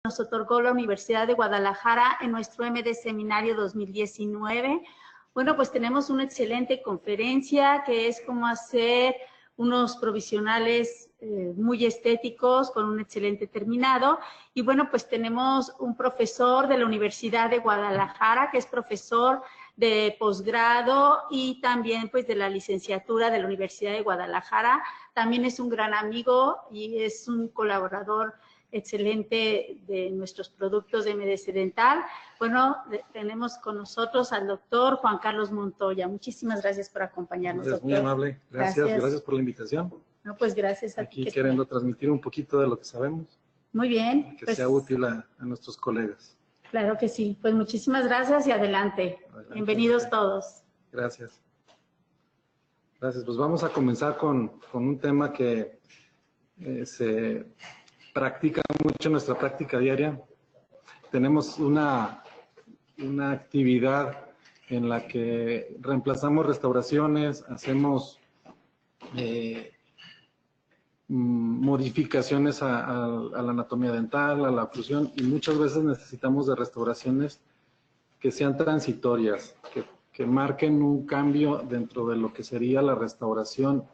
nos otorgó la Universidad de Guadalajara en nuestro MD Seminario 2019. Bueno, pues tenemos una excelente conferencia que es cómo hacer unos provisionales muy estéticos con un excelente terminado. Y bueno, pues tenemos un profesor de la Universidad de Guadalajara que es profesor de posgrado y también pues de la licenciatura de la Universidad de Guadalajara. También es un gran amigo y es un colaborador excelente de nuestros productos de MDC Dental. Bueno, tenemos con nosotros al doctor Juan Carlos Montoya. Muchísimas gracias por acompañarnos, doctor. Muy amable. Gracias por la invitación. No, pues gracias a ti. Aquí queriendo transmitir un poquito de lo que sabemos. Muy bien. Que sea útil a nuestros colegas. Claro que sí. Pues muchísimas gracias y adelante. Bienvenidos todos. Gracias. Gracias. Pues vamos a comenzar con un tema que se practica mucho en nuestra práctica diaria. Tenemos una actividad en la que reemplazamos restauraciones, hacemos modificaciones a la anatomía dental, a la oclusión, y muchas veces necesitamos de restauraciones que sean transitorias, que marquen un cambio dentro de lo que sería la restauración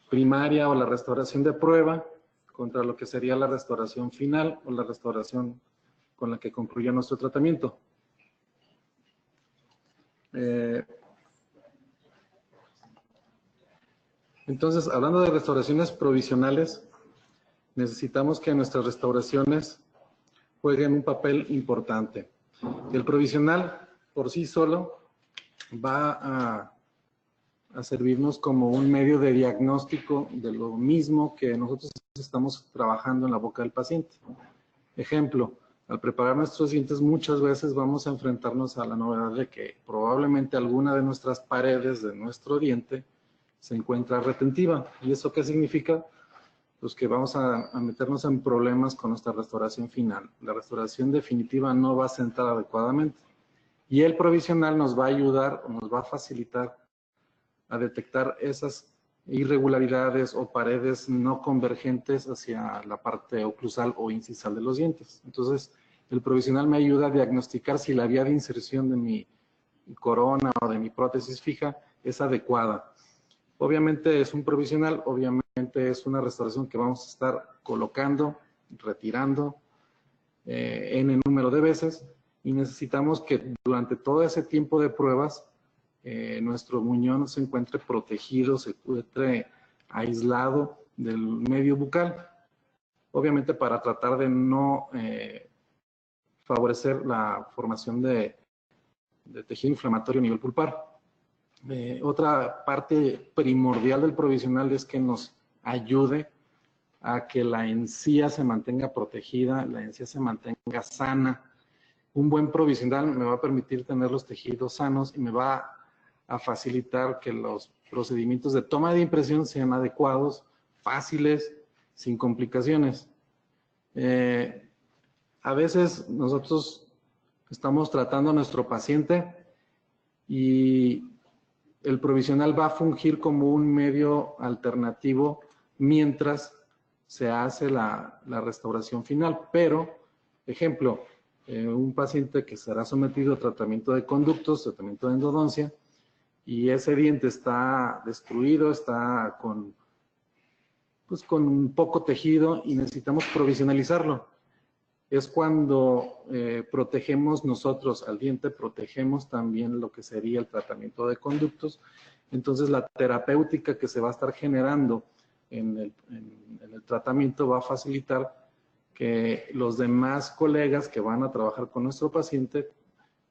primaria o la restauración de prueba contra lo que sería la restauración final o la restauración con la que concluya nuestro tratamiento. Entonces, hablando de restauraciones provisionales, necesitamos que nuestras restauraciones jueguen un papel importante. El provisional, por sí solo, va a servirnos como un medio de diagnóstico de lo mismo que nosotros estamos trabajando en la boca del paciente. Ejemplo, al preparar nuestros dientes muchas veces vamos a enfrentarnos a la novedad de que probablemente alguna de nuestras paredes de nuestro diente se encuentra retentiva. ¿Y eso qué significa? Pues que vamos a meternos en problemas con nuestra restauración final. La restauración definitiva no va a sentar adecuadamente. Y el provisional nos va a ayudar, nos va a facilitar a detectar esas irregularidades o paredes no convergentes hacia la parte oclusal o incisal de los dientes. Entonces, el provisional me ayuda a diagnosticar si la vía de inserción de mi corona o de mi prótesis fija es adecuada. Obviamente es un provisional, obviamente es una restauración que vamos a estar colocando, retirando en el número de veces, y necesitamos que durante todo ese tiempo de pruebas nuestro muñón se encuentre protegido, se encuentre aislado del medio bucal, obviamente para tratar de no favorecer la formación de tejido inflamatorio a nivel pulpar. Otra parte primordial del provisional es que nos ayude a que la encía se mantenga protegida, la encía se mantenga sana. Un buen provisional me va a permitir tener los tejidos sanos y me va a facilitar que los procedimientos de toma de impresión sean adecuados, fáciles, sin complicaciones. A veces nosotros estamos tratando a nuestro paciente y el provisional va a fungir como un medio alternativo mientras se hace la restauración final. Pero, ejemplo, un paciente que será sometido a tratamiento de conductos, tratamiento de endodoncia, y ese diente está destruido, está con poco tejido y necesitamos provisionalizarlo. Es cuando protegemos nosotros al diente, protegemos también lo que sería el tratamiento de conductos. Entonces la terapéutica que se va a estar generando en el tratamiento va a facilitar que los demás colegas que van a trabajar con nuestro paciente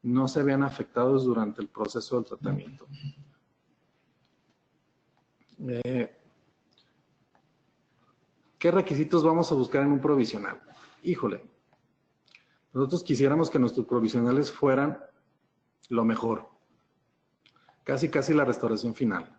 no se vean afectados durante el proceso del tratamiento. ¿Qué requisitos vamos a buscar en un provisional? Híjole, nosotros quisiéramos que nuestros provisionales fueran lo mejor, casi la restauración final.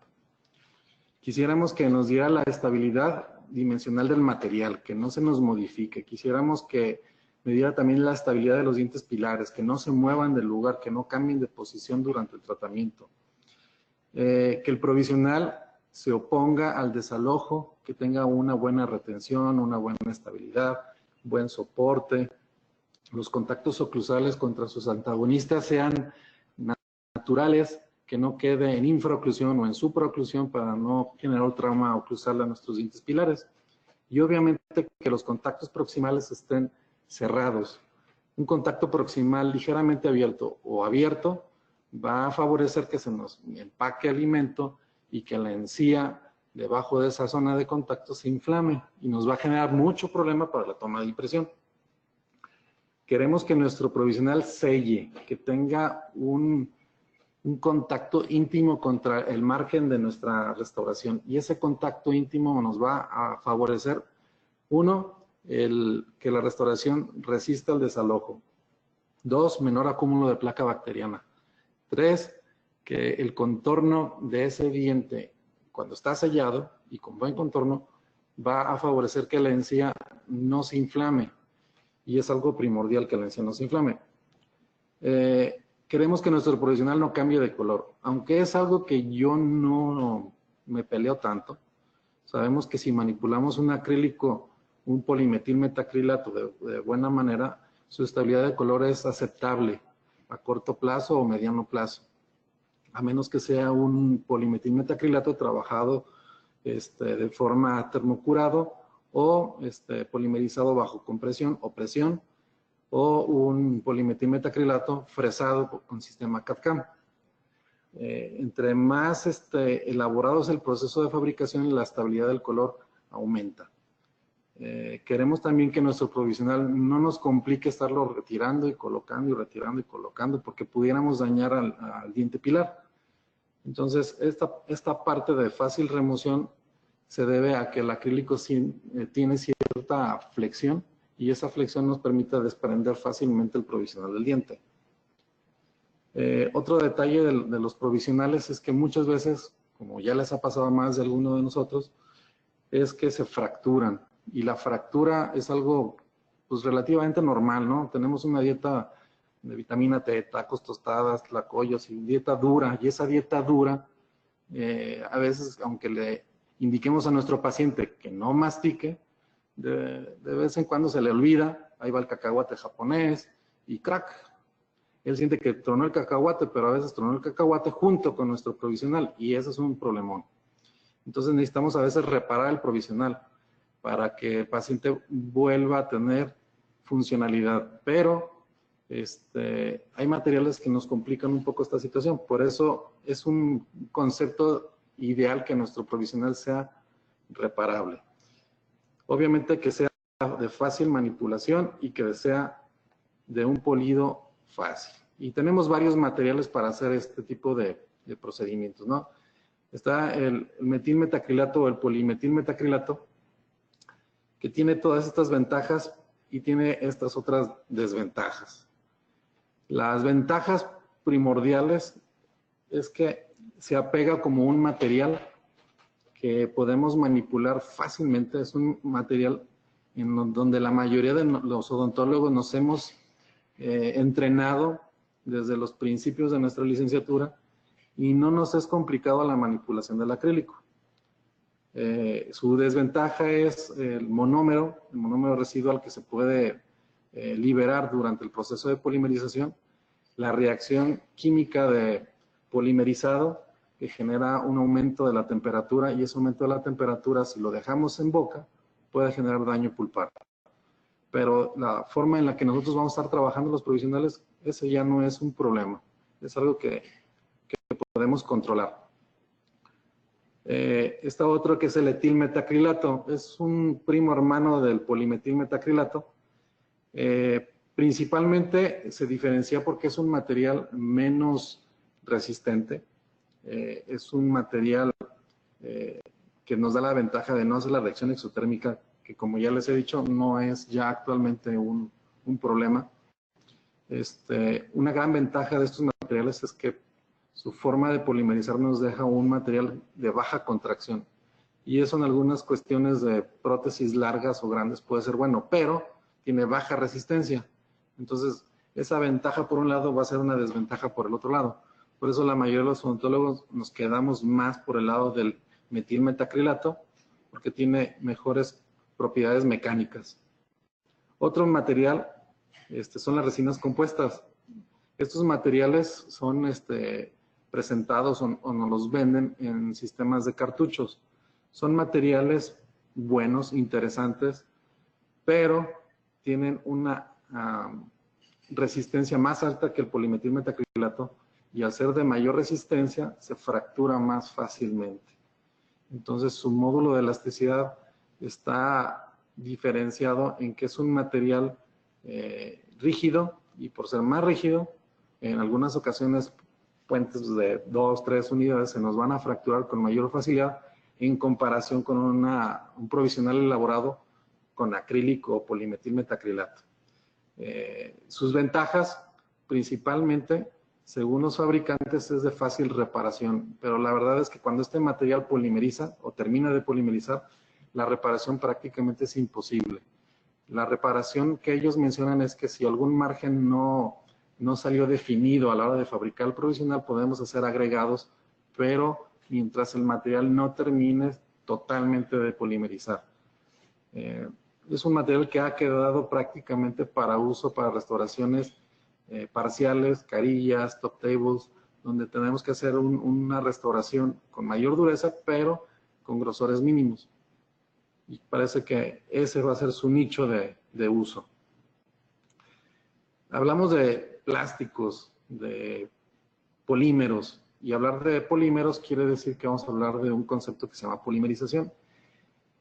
Quisiéramos que nos diera la estabilidad dimensional del material, que no se nos modifique. Quisiéramos que me diera también la estabilidad de los dientes pilares, que no se muevan del lugar, que no cambien de posición durante el tratamiento. Que el provisional se oponga al desalojo, que tenga una buena retención, una buena estabilidad, buen soporte, los contactos oclusales contra sus antagonistas sean naturales, que no quede en infraoclusión o en supraoclusión para no generar trauma oclusal a nuestros dientes pilares. Y obviamente que los contactos proximales estén cerrados. Un contacto proximal ligeramente abierto o abierto va a favorecer que se nos empaque alimento y que la encía debajo de esa zona de contacto se inflame y nos va a generar mucho problema para la toma de impresión. Queremos que nuestro provisional selle, que tenga un contacto íntimo contra el margen de nuestra restauración. Y ese contacto íntimo nos va a favorecer, uno, que la restauración resista el desalojo. Dos, menor acúmulo de placa bacteriana. Tres, que el contorno de ese diente, cuando está sellado y con buen contorno, va a favorecer que la encía no se inflame. Y es algo primordial que la encía no se inflame. Queremos que nuestro provisional no cambie de color, aunque es algo que yo no me peleo tanto. Sabemos que si manipulamos un acrílico, un polimetilmetacrilato de buena manera, su estabilidad de color es aceptable a corto plazo o mediano plazo, a menos que sea un polimetilmetacrilato trabajado de forma termocurado o polimerizado bajo compresión o presión, o un polimetilmetacrilato fresado con sistema CAD-CAM. Entre más elaborado es el proceso de fabricación, la estabilidad del color aumenta. Queremos también que nuestro provisional no nos complique estarlo retirando y colocando y retirando y colocando, porque pudiéramos dañar al diente pilar. Entonces, esta parte de fácil remoción se debe a que el acrílico tiene cierta flexión, y esa flexión nos permite desprender fácilmente el provisional del diente. Otro detalle de los provisionales es que muchas veces, como ya les ha pasado a más de alguno de nosotros, es que se fracturan. Y la fractura es algo pues, relativamente normal, ¿no? Tenemos una dieta de vitamina T, tacos, tostadas, tlacoyos, y dieta dura. Y esa dieta dura, a veces, aunque le indiquemos a nuestro paciente que no mastique, de vez en cuando se le olvida, ahí va el cacahuate japonés y crack. Él siente que tronó el cacahuate, pero a veces tronó el cacahuate junto con nuestro provisional y ese es un problemón. Entonces necesitamos a veces reparar el provisional para que el paciente vuelva a tener funcionalidad. Pero hay materiales que nos complican un poco esta situación. Por eso es un concepto ideal que nuestro provisional sea reparable. Obviamente que sea de fácil manipulación y que sea de un polido fácil. Y tenemos varios materiales para hacer este tipo de procedimientos, ¿no? Está el metilmetacrilato o el polimetilmetacrilato, que tiene todas estas ventajas y tiene estas otras desventajas. Las ventajas primordiales es que se apega como un material que podemos manipular fácilmente. Es un material en donde la mayoría de los odontólogos nos hemos entrenado desde los principios de nuestra licenciatura y no nos es complicado la manipulación del acrílico. Su desventaja es el monómero residual que se puede liberar durante el proceso de polimerización, la reacción química de polimerizado que genera un aumento de la temperatura, y ese aumento de la temperatura, si lo dejamos en boca, puede generar daño pulpar. Pero la forma en la que nosotros vamos a estar trabajando los provisionales, ese ya no es un problema, es algo que podemos controlar. Está otro que es el etilmetacrilato, es un primo hermano del polimetilmetacrilato. Principalmente se diferencia porque es un material menos resistente. Es un material que nos da la ventaja de no hacer la reacción exotérmica, que como ya les he dicho, no es ya actualmente un problema. Una gran ventaja de estos materiales es que su forma de polimerizar nos deja un material de baja contracción. Y eso en algunas cuestiones de prótesis largas o grandes puede ser bueno, pero tiene baja resistencia. Entonces, esa ventaja por un lado va a ser una desventaja por el otro lado. Por eso la mayoría de los odontólogos nos quedamos más por el lado del metilmetacrilato, porque tiene mejores propiedades mecánicas. Otro material son las resinas compuestas. Estos materiales son presentados o nos los venden en sistemas de cartuchos. Son materiales buenos, interesantes, pero tienen una resistencia más alta que el polimetilmetacrilato y al ser de mayor resistencia se fractura más fácilmente. Entonces su módulo de elasticidad está diferenciado en que es un material rígido y por ser más rígido, en algunas ocasiones puentes de 2, 3 unidades se nos van a fracturar con mayor facilidad en comparación con un provisional elaborado con acrílico o polimetilmetacrilato. Sus ventajas, principalmente, según los fabricantes, es de fácil reparación, pero la verdad es que cuando este material polimeriza o termina de polimerizar, la reparación prácticamente es imposible. La reparación que ellos mencionan es que si algún margen no salió definido a la hora de fabricar el provisional, podemos hacer agregados, pero mientras el material no termine totalmente de polimerizar. Es un material que ha quedado prácticamente para uso para restauraciones parciales, carillas, top tables, donde tenemos que hacer una restauración con mayor dureza, pero con grosores mínimos. Y parece que ese va a ser su nicho de uso. Hablamos de plásticos, de polímeros, y hablar de polímeros quiere decir que vamos a hablar de un concepto que se llama polimerización.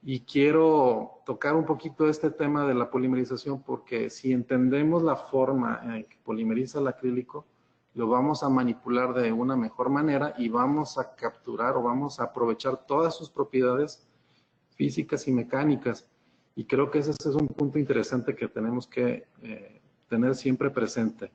Y quiero tocar un poquito este tema de la polimerización porque si entendemos la forma en que polimeriza el acrílico, lo vamos a manipular de una mejor manera y vamos a capturar o vamos a aprovechar todas sus propiedades físicas y mecánicas. Y creo que ese es un punto interesante que tenemos que tener siempre presente.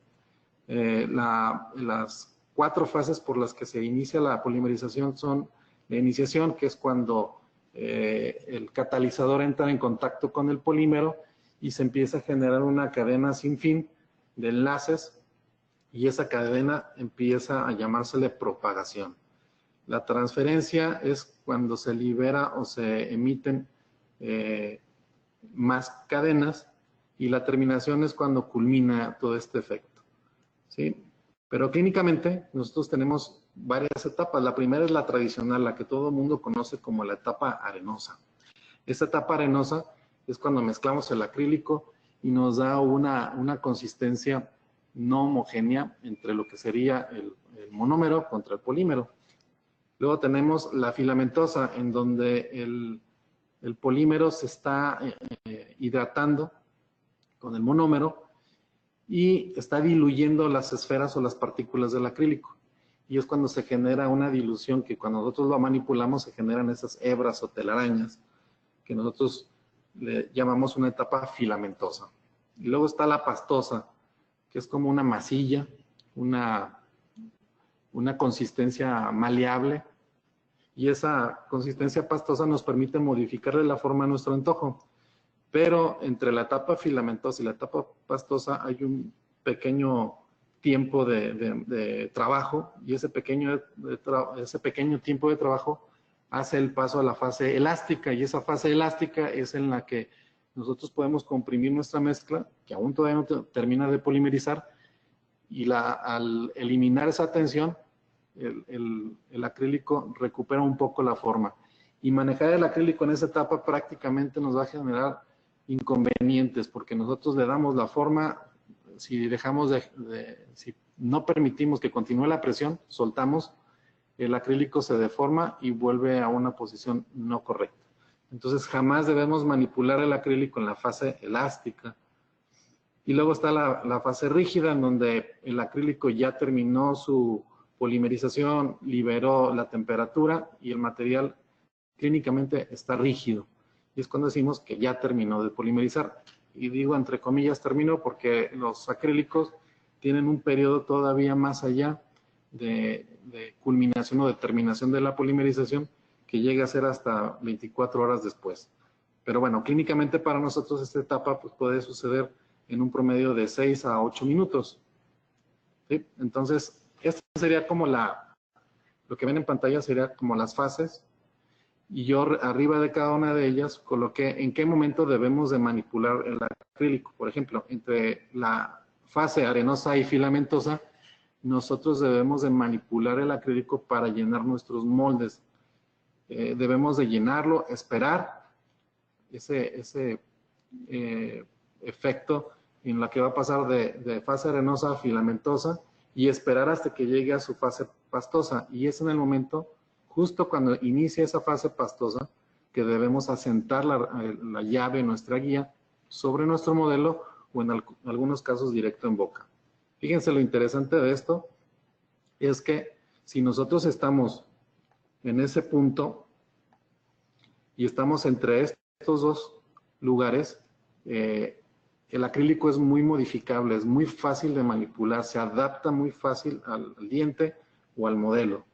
Las 4 fases por las que se inicia la polimerización son la iniciación, que es cuando el catalizador entra en contacto con el polímero y se empieza a generar una cadena sin fin de enlaces y esa cadena empieza a llamársele propagación. La transferencia es cuando se libera o se emiten más cadenas y la terminación es cuando culmina todo este efecto, ¿sí? Pero clínicamente nosotros tenemos varias etapas. La primera es la tradicional, la que todo el mundo conoce como la etapa arenosa. Esta etapa arenosa es cuando mezclamos el acrílico y nos da una consistencia no homogénea entre lo que sería el monómero contra el polímero. Luego tenemos la filamentosa, en donde el polímero se está hidratando con el monómero y está diluyendo las esferas o las partículas del acrílico. Y es cuando se genera una dilución que cuando nosotros lo manipulamos se generan esas hebras o telarañas que nosotros le llamamos una etapa filamentosa. Y luego está la pastosa, que es como una masilla, una consistencia maleable. Y esa consistencia pastosa nos permite modificarle la forma a nuestro antojo. Pero entre la etapa filamentosa y la etapa pastosa hay un pequeño tiempo de trabajo y ese pequeño tiempo de trabajo hace el paso a la fase elástica y esa fase elástica es en la que nosotros podemos comprimir nuestra mezcla, que aún todavía no termina de polimerizar y al eliminar esa tensión, el acrílico recupera un poco la forma. Y manejar el acrílico en esa etapa prácticamente nos va a generar inconvenientes porque nosotros le damos la forma, si dejamos si no permitimos que continúe la presión, soltamos, el acrílico se deforma y vuelve a una posición no correcta. Entonces jamás debemos manipular el acrílico en la fase elástica. Y luego está la fase rígida, en donde el acrílico ya terminó su polimerización, liberó la temperatura y el material clínicamente está rígido. Y es cuando decimos que ya terminó de polimerizar. Y digo entre comillas terminó porque los acrílicos tienen un periodo todavía más allá de culminación o de terminación de la polimerización que llega a ser hasta 24 horas después. Pero bueno, clínicamente para nosotros esta etapa pues, puede suceder en un promedio de 6 a 8 minutos. ¿Sí? Entonces, esta sería como lo que ven en pantalla sería como las fases. y yo arriba de cada una de ellas coloqué en qué momento debemos de manipular el acrílico. Por ejemplo, entre la fase arenosa y filamentosa, nosotros debemos de manipular el acrílico para llenar nuestros moldes. Debemos de llenarlo, esperar ese efecto en la que va a pasar de fase arenosa a filamentosa y esperar hasta que llegue a su fase pastosa. Y es en el momento, justo cuando inicia esa fase pastosa, que debemos asentar la llave, nuestra guía, sobre nuestro modelo o en algunos casos directo en boca. Fíjense lo interesante de esto, es que si nosotros estamos en ese punto y estamos entre estos dos lugares, el acrílico es muy modificable, es muy fácil de manipular, se adapta muy fácil al diente o al modelo.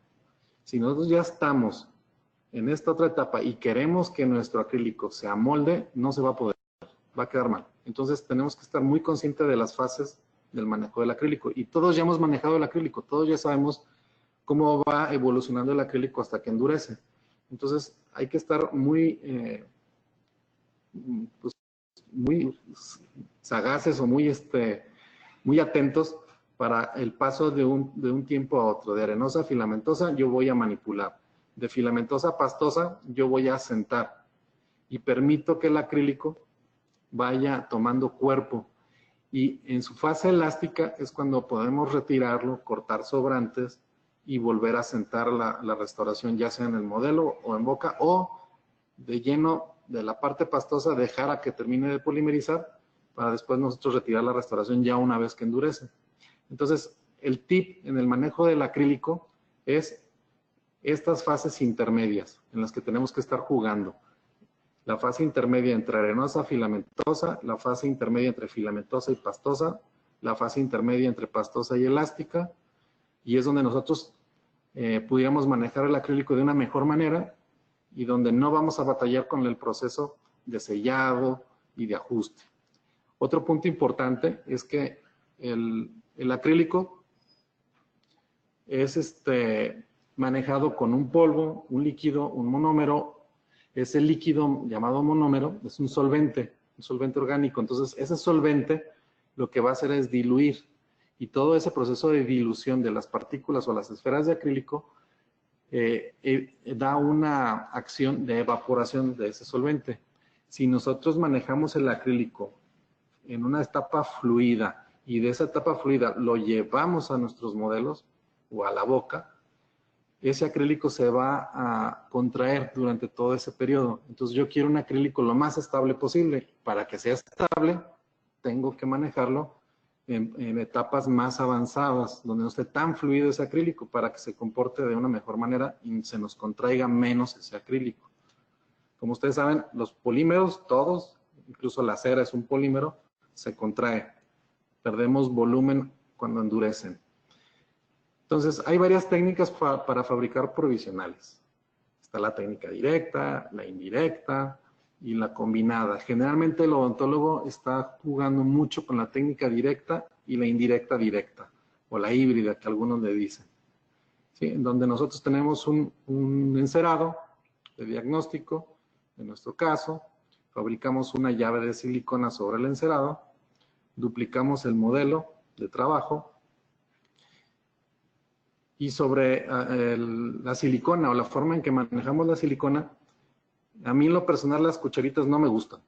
Si nosotros ya estamos en esta otra etapa y queremos que nuestro acrílico se amolde, no se va a poder, va a quedar mal. Entonces tenemos que estar muy conscientes de las fases del manejo del acrílico. Y todos ya hemos manejado el acrílico, todos ya sabemos cómo va evolucionando el acrílico hasta que endurece. Entonces hay que estar muy sagaces o muy atentos para el paso de un tiempo a otro. De arenosa a filamentosa yo voy a manipular. De filamentosa a pastosa yo voy a asentar. Y permito que el acrílico vaya tomando cuerpo. Y en su fase elástica es cuando podemos retirarlo, cortar sobrantes y volver a asentar la restauración, ya sea en el modelo o en boca, o de lleno de la parte pastosa dejar a que termine de polimerizar para después nosotros retirar la restauración ya una vez que endurece. Entonces, el tip en el manejo del acrílico es estas fases intermedias en las que tenemos que estar jugando. La fase intermedia entre arenosa y filamentosa, la fase intermedia entre filamentosa y pastosa, la fase intermedia entre pastosa y elástica, y es donde nosotros pudiéramos manejar el acrílico de una mejor manera y donde no vamos a batallar con el proceso de sellado y de ajuste. Otro punto importante es que el acrílico es manejado con un polvo, un líquido, un monómero. Ese líquido llamado monómero es un solvente orgánico. Entonces, ese solvente lo que va a hacer es diluir. Y todo ese proceso de dilución de las partículas o las esferas de acrílico da una acción de evaporación de ese solvente. Si nosotros manejamos el acrílico en una etapa fluida y de esa etapa fluida lo llevamos a nuestros modelos o a la boca, ese acrílico se va a contraer durante todo ese periodo. Entonces yo quiero un acrílico lo más estable posible. Para que sea estable, tengo que manejarlo en etapas más avanzadas, donde no esté tan fluido ese acrílico, para que se comporte de una mejor manera y se nos contraiga menos ese acrílico. Como ustedes saben, los polímeros, todos, incluso la cera es un polímero, se contrae. Perdemos volumen cuando endurecen. Entonces, hay varias técnicas para fabricar provisionales. Está la técnica directa, la indirecta y la combinada. Generalmente el odontólogo está jugando mucho con la técnica directa y la indirecta directa, o la híbrida que algunos le dicen. ¿Sí? En donde nosotros tenemos un encerado de diagnóstico, en nuestro caso, fabricamos una llave de silicona sobre el encerado, duplicamos el modelo de trabajo, y sobre la silicona o la forma en que manejamos la silicona, a mí en lo personal las cucharitas no me gustan,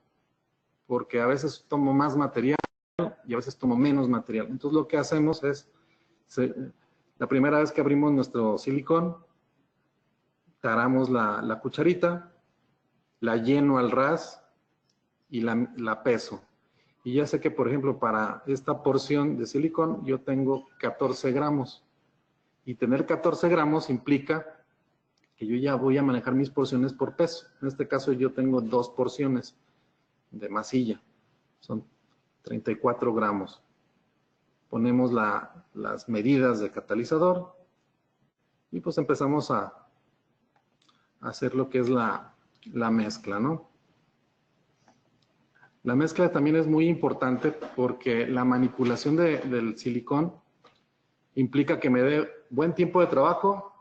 porque a veces tomo más material y a veces tomo menos material. Entonces lo que hacemos es, la primera vez que abrimos nuestro silicón, taramos la cucharita, la lleno al ras y la peso. Y ya sé que, por ejemplo, para esta porción de silicón yo tengo 14 gramos. Y tener 14 gramos implica que yo ya voy a manejar mis porciones por peso. En este caso yo tengo 2 porciones de masilla. Son 34 gramos. Ponemos las medidas de catalizador y pues empezamos a hacer lo que es la mezcla, ¿no? La mezcla también es muy importante porque la manipulación del silicón implica que me dé buen tiempo de trabajo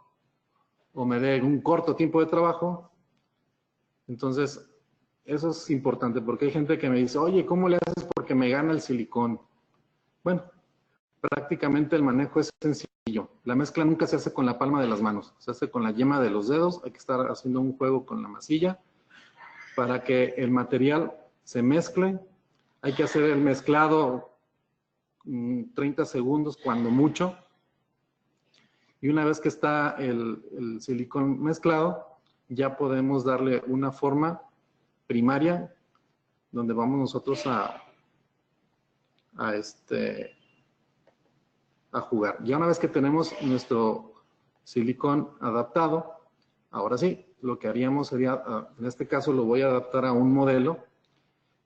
o me dé un corto tiempo de trabajo Entonces, eso es importante porque hay gente que me dice, oye, ¿cómo le haces porque me gana el silicón? Bueno, prácticamente el manejo es sencillo. La mezcla nunca se hace con la palma de las manos, se hace con la yema de los dedos. Hay que estar haciendo un juego con la masilla para que el material se mezcle. Hay que hacer el mezclado 30 segundos, cuando mucho. Y una vez que está el silicón mezclado, ya podemos darle una forma primaria, donde vamos nosotros a jugar. Ya una vez que tenemos nuestro silicón adaptado, ahora sí, lo que haríamos sería, en este caso lo voy a adaptar a un modelo.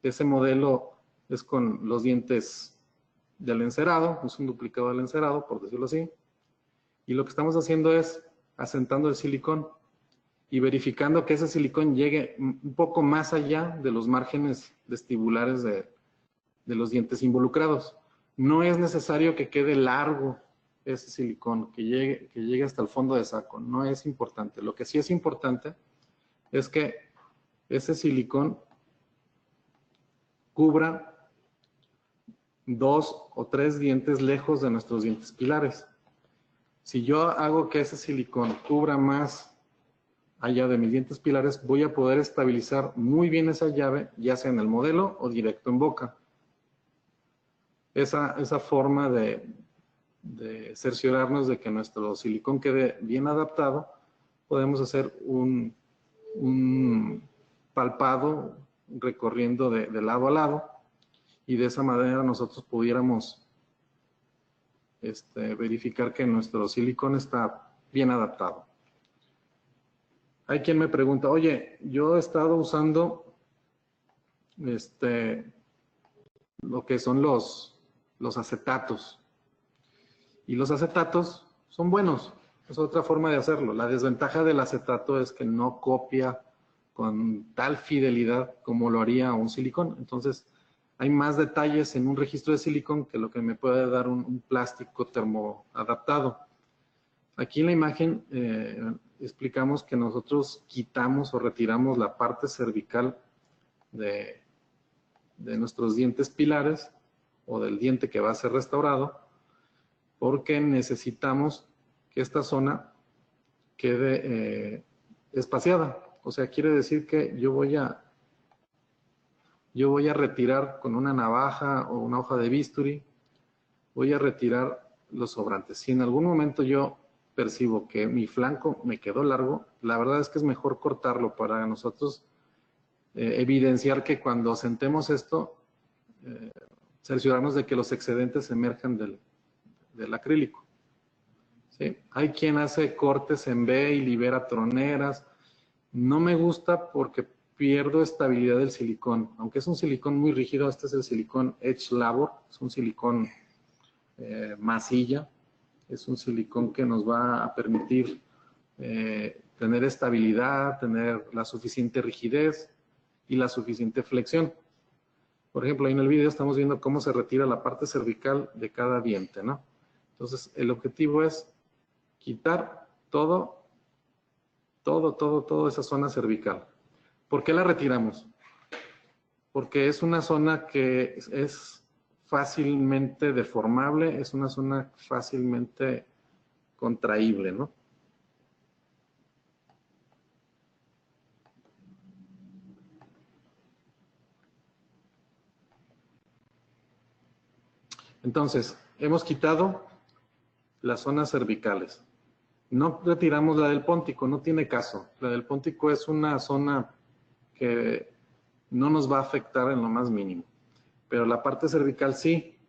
Ese modelo es con los dientes del encerado, es un duplicado del encerado, por decirlo así. Y lo que estamos haciendo es asentando el silicón y verificando que ese silicón llegue un poco más allá de los márgenes vestibulares de los dientes involucrados. No es necesario que quede largo ese silicón, que llegue hasta el fondo de saco. No es importante. Lo que sí es importante es que ese silicón cubra 2 o 3 dientes lejos de nuestros dientes pilares. Si yo hago que ese silicón cubra más allá de mis dientes pilares, voy a poder estabilizar muy bien esa llave, ya sea en el modelo o directo en boca. Esa forma de cerciorarnos de que nuestro silicón quede bien adaptado, podemos hacer un palpado recorriendo de lado a lado, y de esa manera nosotros pudiéramos verificar que nuestro silicón está bien adaptado. Hay quien me pregunta, oye, yo he estado usando lo que son los acetatos. Y los acetatos son buenos, es otra forma de hacerlo. La desventaja del acetato es que no copia con tal fidelidad como lo haría un silicón. Entonces, hay más detalles en un registro de silicón que lo que me puede dar un plástico termoadaptado. Aquí en la imagen explicamos que nosotros quitamos o retiramos la parte cervical de nuestros dientes pilares o del diente que va a ser restaurado, porque necesitamos que esta zona quede espaciada. O sea, quiere decir que yo voy a retirar con una navaja o una hoja de bisturí, voy a retirar los sobrantes. Si en algún momento yo percibo que mi flanco me quedó largo, la verdad es que es mejor cortarlo para nosotros evidenciar que cuando sentemos esto, cerciorarnos de que los excedentes emerjan del acrílico. ¿Sí? Hay quien hace cortes en B y libera troneras. No me gusta porque pierdo estabilidad del silicón. Aunque es un silicón muy rígido, este es el silicón Edge Labor, es un silicón masilla, es un silicón que nos va a permitir tener estabilidad, tener la suficiente rigidez y la suficiente flexión. Por ejemplo, ahí en el video estamos viendo cómo se retira la parte cervical de cada diente, ¿no? Entonces, el objetivo es quitar toda esa zona cervical. ¿Por qué la retiramos? Porque es una zona que es fácilmente deformable, es una zona fácilmente contraíble, ¿no? Entonces, hemos quitado las zonas cervicales. No retiramos la del póntico, no tiene caso. La del póntico es una zona que no nos va a afectar en lo más mínimo. Pero la parte cervical sí.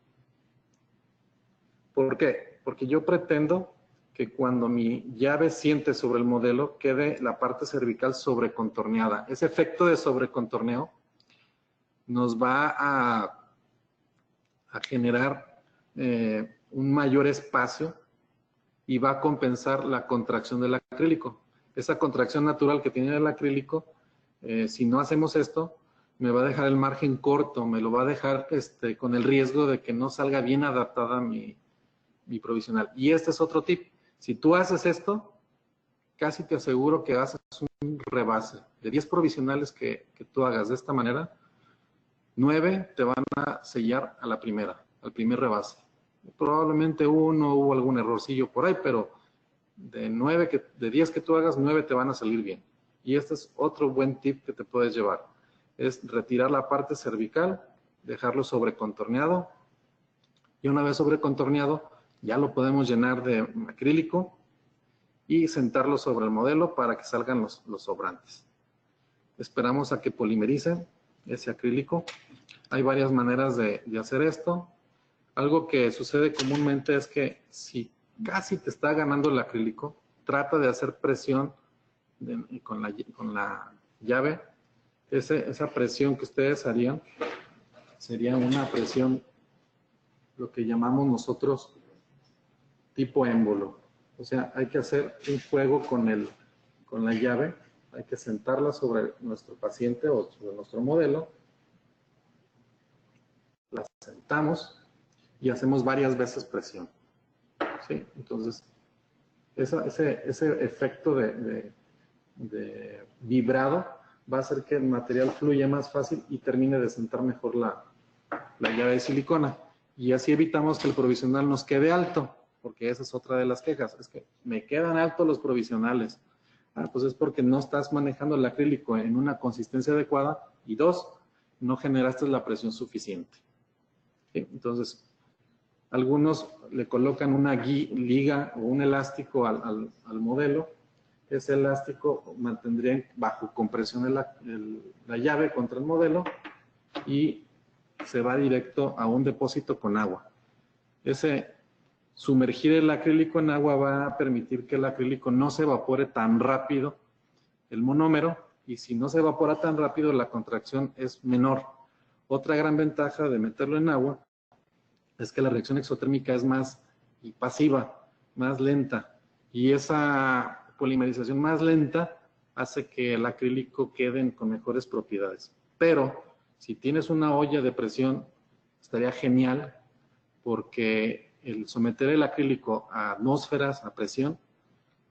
¿Por qué? Porque yo pretendo que cuando mi llave siente sobre el modelo quede la parte cervical sobrecontorneada. Ese efecto de sobrecontorneo nos va a generar un mayor espacio y va a compensar la contracción del acrílico. Esa contracción natural que tiene el acrílico, si no hacemos esto, me va a dejar el margen corto, me lo va a dejar con el riesgo de que no salga bien adaptada mi provisional. Y este es otro tip. Si tú haces esto, casi te aseguro que haces un rebase. De 10 provisionales que tú hagas de esta manera, 9 te van a sellar a la primera, al primer rebase. Probablemente uno hubo algún errorcillo por ahí, pero de 10 que tú hagas, 9 te van a salir bien. Y este es otro buen tip que te puedes llevar. Es retirar la parte cervical, dejarlo sobrecontorneado. Y una vez sobrecontorneado, ya lo podemos llenar de acrílico y sentarlo sobre el modelo para que salgan los sobrantes. Esperamos a que polimerice ese acrílico. Hay varias maneras de hacer esto. Algo que sucede comúnmente es que si casi te está ganando el acrílico, trata de hacer presión con la llave. Esa presión que ustedes harían sería una presión, lo que llamamos nosotros tipo émbolo. O sea, hay que hacer un juego con la llave, hay que sentarla sobre nuestro paciente o sobre nuestro modelo, la sentamos y hacemos varias veces presión. ¿Sí? Entonces, ese efecto de vibrado va a hacer que el material fluya más fácil y termine de sentar mejor la llave de silicona. Y así evitamos que el provisional nos quede alto, porque esa es otra de las quejas. Es que me quedan altos los provisionales. Pues es porque no estás manejando el acrílico en una consistencia adecuada y 2, no generaste la presión suficiente. ¿Sí? Entonces, algunos le colocan una liga o un elástico al modelo. Ese elástico mantendría bajo compresión la llave contra el modelo y se va directo a un depósito con agua. Sumergir el acrílico en agua va a permitir que el acrílico no se evapore tan rápido el monómero, y si no se evapora tan rápido, la contracción es menor. Otra gran ventaja de meterlo en agua es que la reacción exotérmica es más pasiva, más lenta, y esa polimerización más lenta hace que el acrílico quede con mejores propiedades. Pero si tienes una olla de presión, estaría genial, porque el someter el acrílico a atmósferas, a presión,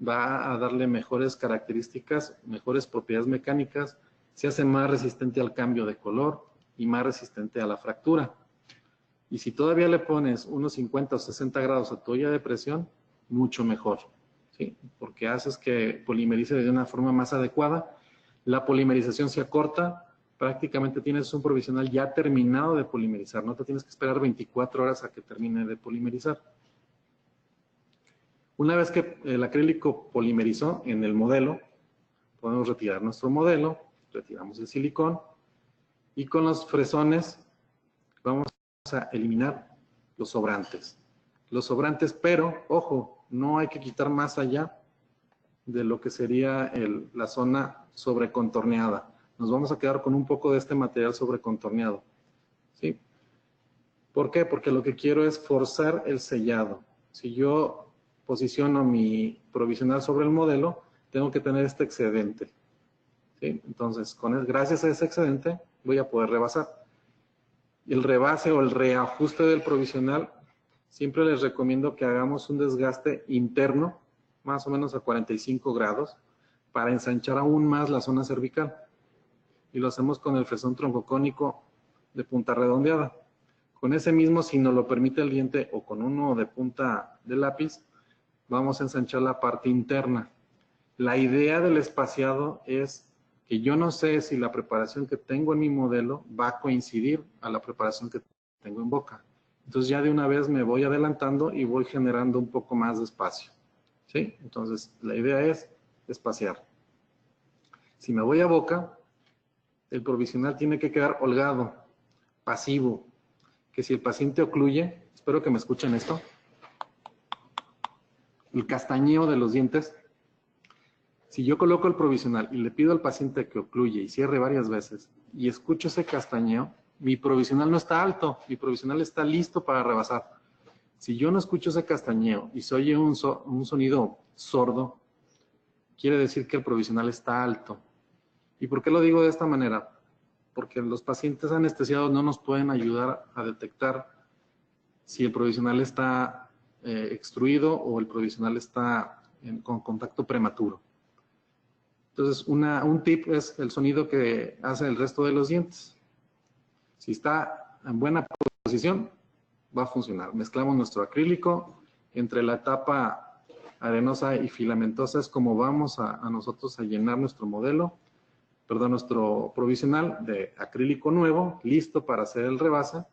va a darle mejores características, mejores propiedades mecánicas, se hace más resistente al cambio de color y más resistente a la fractura. Y si todavía le pones unos 50 o 60 grados a tu olla de presión, mucho mejor, ¿sí? Porque haces que polimerice de una forma más adecuada. La polimerización se acorta, prácticamente tienes un provisional ya terminado de polimerizar, no te tienes que esperar 24 horas a que termine de polimerizar. Una vez que el acrílico polimerizó en el modelo, podemos retirar nuestro modelo, retiramos el silicón y con los fresones vamos a eliminar los sobrantes. Pero, ojo, no hay que quitar más allá de lo que sería la zona sobrecontorneada. Nos vamos a quedar con un poco de este material sobrecontorneado. ¿Sí? ¿Por qué? Porque lo que quiero es forzar el sellado. Si yo posiciono mi provisional sobre el modelo, tengo que tener este excedente. ¿Sí? Entonces, gracias a ese excedente, voy a poder rebasar. El rebase o el reajuste del provisional, siempre les recomiendo que hagamos un desgaste interno, más o menos a 45 grados, para ensanchar aún más la zona cervical. Y lo hacemos con el fresón troncocónico de punta redondeada. Con ese mismo, si nos lo permite el diente, o con uno de punta de lápiz, vamos a ensanchar la parte interna. La idea del espaciado es que yo no sé si la preparación que tengo en mi modelo va a coincidir a la preparación que tengo en boca. Entonces ya de una vez me voy adelantando y voy generando un poco más de espacio. ¿Sí? Entonces la idea es espaciar. Si me voy a boca, el provisional tiene que quedar holgado, pasivo, que si el paciente ocluye, espero que me escuchen esto, el castañeo de los dientes, si yo coloco el provisional y le pido al paciente que ocluye y cierre varias veces y escucho ese castañeo, mi provisional no está alto, mi provisional está listo para rebasar. Si yo no escucho ese castañeo y se oye un sonido sordo, quiere decir que el provisional está alto. ¿Y por qué lo digo de esta manera? Porque los pacientes anestesiados no nos pueden ayudar a detectar si el provisional está extruido o el provisional está con contacto prematuro. Entonces, un tip es el sonido que hace el resto de los dientes. Si está en buena posición, va a funcionar. Mezclamos nuestro acrílico. Entre la etapa arenosa y filamentosa es como vamos a nosotros a llenar nuestro modelo, perdón, nuestro provisional de acrílico nuevo, listo para hacer el rebase.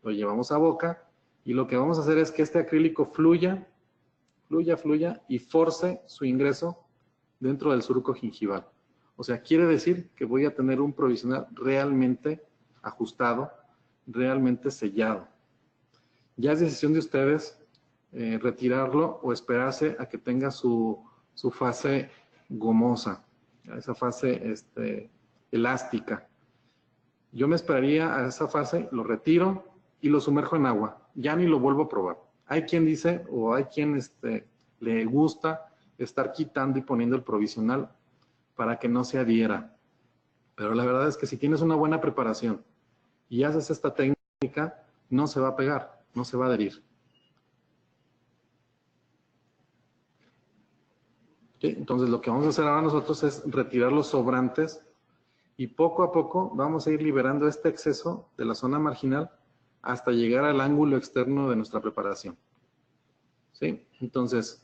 Lo llevamos a boca y lo que vamos a hacer es que este acrílico fluya y force su ingreso dentro del surco gingival. O sea, quiere decir que voy a tener un provisional realmente ajustado, realmente sellado. Ya es decisión de ustedes retirarlo o esperarse a que tenga su fase gomosa, esa fase elástica. Yo me esperaría a esa fase, lo retiro y lo sumerjo en agua. Ya ni lo vuelvo a probar. Hay quien dice, o hay quien le gusta estar quitando y poniendo el provisional para que no se adhiera. Pero la verdad es que si tienes una buena preparación y haces esta técnica, no se va a pegar, no se va a adherir. ¿Okay? Entonces lo que vamos a hacer ahora nosotros es retirar los sobrantes y poco a poco vamos a ir liberando este exceso de la zona marginal hasta llegar al ángulo externo de nuestra preparación. ¿Sí? Entonces,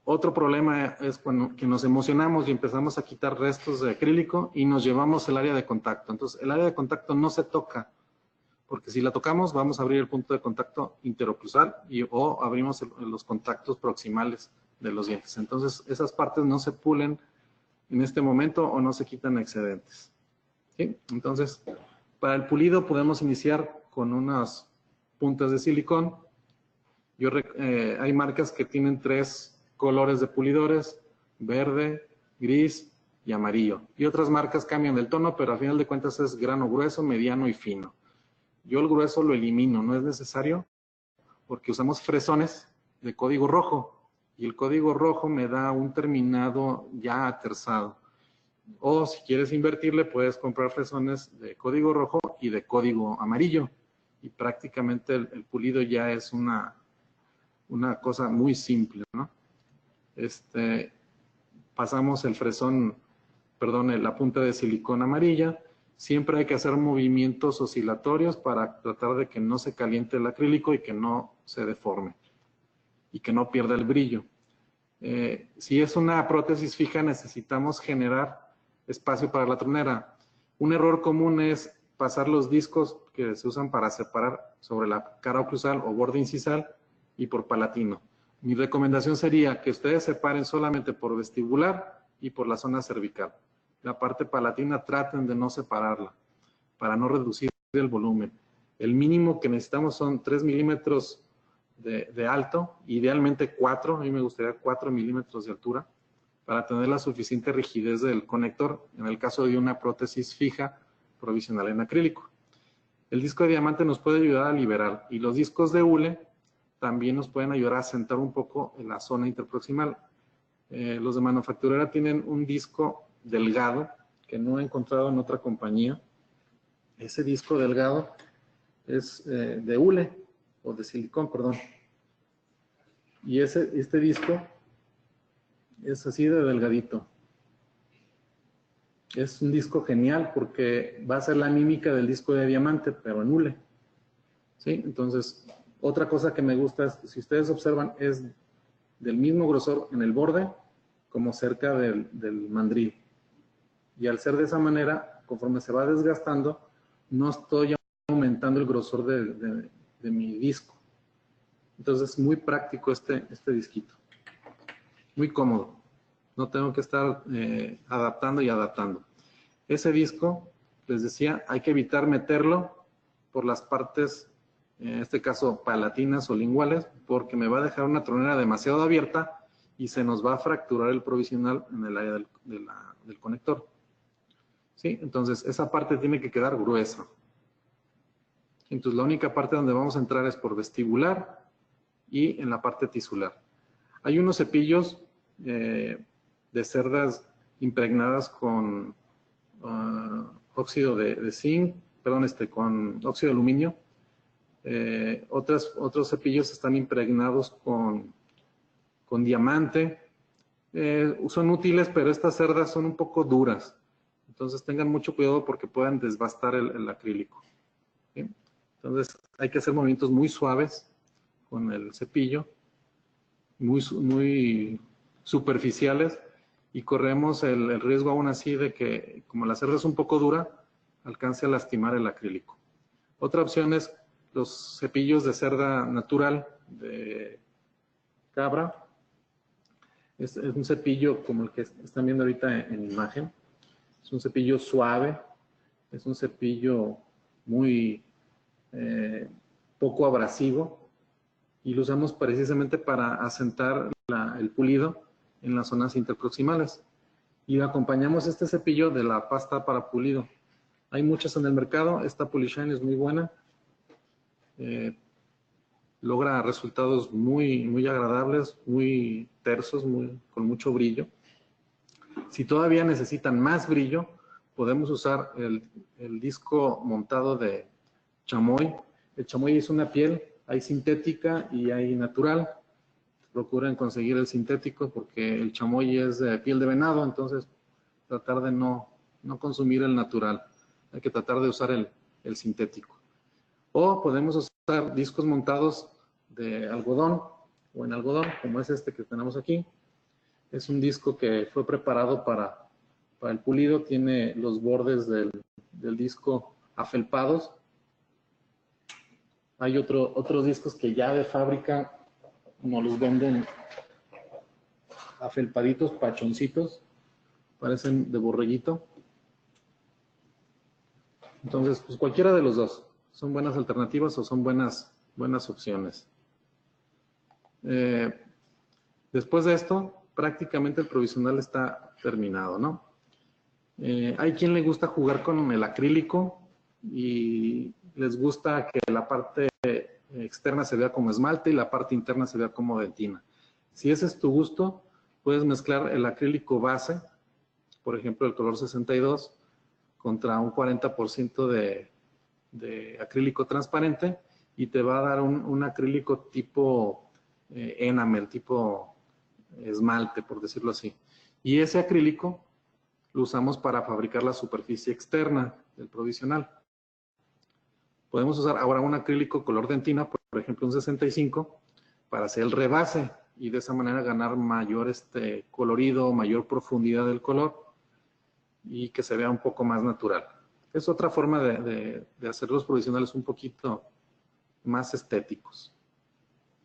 otro problema es cuando que nos emocionamos y empezamos a quitar restos de acrílico y nos llevamos el área de contacto. Entonces, el área de contacto no se toca, porque si la tocamos vamos a abrir el punto de contacto interoclusal o abrimos los contactos proximales de los dientes. Entonces, esas partes no se pulen en este momento o no se quitan excedentes. ¿Sí? Entonces, para el pulido podemos iniciar con unas puntas de silicón. Hay marcas que tienen 3 colores de pulidores: verde, gris y amarillo. Y otras marcas cambian el tono, pero al final de cuentas es grano grueso, mediano y fino. Yo el grueso lo elimino, no es necesario, porque usamos fresones de código rojo. Y el código rojo me da un terminado ya aterzado. O si quieres invertirle, puedes comprar fresones de código rojo y de código amarillo. Y prácticamente el pulido ya es una cosa muy simple, ¿no? Pasamos el fresón, perdón, la punta de silicón amarilla. Siempre hay que hacer movimientos oscilatorios para tratar de que no se caliente el acrílico y que no se deforme y que no pierda el brillo. Si es una prótesis fija, necesitamos generar espacio para la tronera. Un error común es pasar los discos que se usan para separar sobre la cara oclusal o borde incisal y por palatino. Mi recomendación sería que ustedes separen solamente por vestibular y por la zona cervical. La parte palatina traten de no separarla para no reducir el volumen. El mínimo que necesitamos son 3 milímetros de alto, idealmente 4, a mí me gustaría 4 milímetros de altura, para tener la suficiente rigidez del conector en el caso de una prótesis fija provisional en acrílico. El disco de diamante nos puede ayudar a liberar, y los discos de hule también nos pueden ayudar a sentar un poco en la zona interproximal. Los de manufacturera tienen un disco delgado que no he encontrado en otra compañía. Ese disco delgado es de hule o de silicón, perdón. Y este disco es así de delgadito. Es un disco genial porque va a ser la mímica del disco de diamante, pero en hule. ¿Sí? Entonces, otra cosa que me gusta es, si ustedes observan, es del mismo grosor en el borde como cerca del mandril. Y al ser de esa manera, conforme se va desgastando, no estoy aumentando el grosor de mi disco. Entonces es muy práctico este disquito. Muy cómodo. No tengo que estar adaptando y adaptando. Ese disco, les decía, hay que evitar meterlo por las partes, en este caso palatinas o linguales, porque me va a dejar una tronera demasiado abierta y se nos va a fracturar el provisional en el área del conector. ¿Sí? Entonces, esa parte tiene que quedar gruesa. Entonces, la única parte donde vamos a entrar es por vestibular y en la parte tisular. Hay unos cepillos de cerdas impregnadas con óxido de zinc, perdón, con óxido de aluminio. Otros cepillos están impregnados con diamante. son útiles, pero estas cerdas son un poco duras. Entonces tengan mucho cuidado porque pueden desbastar el acrílico. ¿Sí? Entonces hay que hacer movimientos muy suaves con el cepillo, muy superficiales, y corremos el riesgo aún así de que, como la cerda es un poco dura, alcance a lastimar el acrílico. Otra opción es los cepillos de cerda natural de cabra. Es un cepillo como el que están viendo ahorita en imagen. Es un cepillo suave, es un cepillo muy poco abrasivo, y lo usamos precisamente para asentar el pulido en las zonas interproximales. Y acompañamos este cepillo de la pasta para pulido. Hay muchas en el mercado, esta Polishine es muy buena. Logra resultados muy agradables, muy tersos, con mucho brillo. Si todavía necesitan más brillo, podemos usar el disco montado de chamoy. El chamoy es una piel, hay sintética y hay natural. Procuren conseguir el sintético porque el chamoy es de piel de venado, entonces tratar de no consumir el natural. Hay que tratar de usar el sintético. O podemos usar discos montados de algodón o en algodón, como es este que tenemos aquí. Es un disco que fue preparado para el pulido, tiene los bordes del disco afelpados. Hay otros discos que ya de fábrica nos los venden afelpaditos, pachoncitos, parecen de borreguito. Entonces, pues cualquiera de los dos son buenas alternativas o son buenas opciones. Después de esto, prácticamente el provisional está terminado, ¿no? Hay quien le gusta jugar con el acrílico y les gusta que la parte externa se vea como esmalte y la parte interna se vea como dentina. Si ese es tu gusto, puedes mezclar el acrílico base, por ejemplo el color 62, contra un 40% de acrílico transparente, y te va a dar un acrílico tipo enamel, tipo esmalte, por decirlo así. Y ese acrílico lo usamos para fabricar la superficie externa del provisional. Podemos usar ahora un acrílico color dentina, por ejemplo un 65, para hacer el rebase y de esa manera ganar mayor colorido, mayor profundidad del color y que se vea un poco más natural. Es otra forma de hacer los provisionales un poquito más estéticos.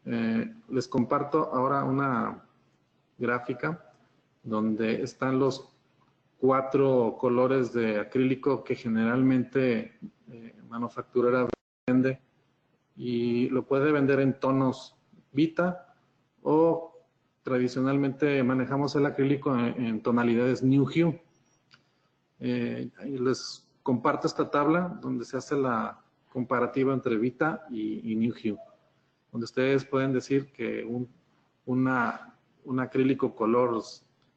Les comparto ahora una gráfica donde están los 4 colores de acrílico que generalmente manufacturera vende, y lo puede vender en tonos Vita, o tradicionalmente manejamos el acrílico en tonalidades New Hue. Les comparto esta tabla donde se hace la comparativa entre Vita y New Hue, donde ustedes pueden decir que un acrílico color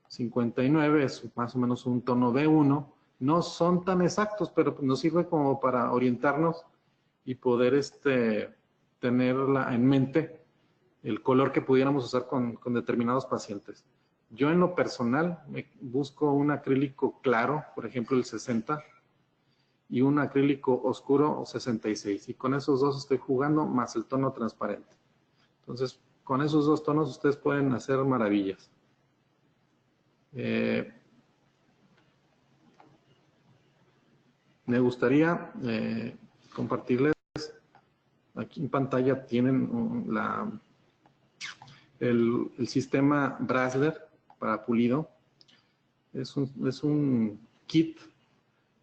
59 es más o menos un tono B1. No son tan exactos, pero nos sirve como para orientarnos y poder tenerla en mente el color que pudiéramos usar con determinados pacientes. Yo en lo personal busco un acrílico claro, por ejemplo el 60, y un acrílico oscuro 66, y con esos dos estoy jugando más el tono transparente. Entonces, con esos dos tonos ustedes pueden hacer maravillas. Me gustaría compartirles, aquí en pantalla tienen el sistema Brasler para pulido. Es un kit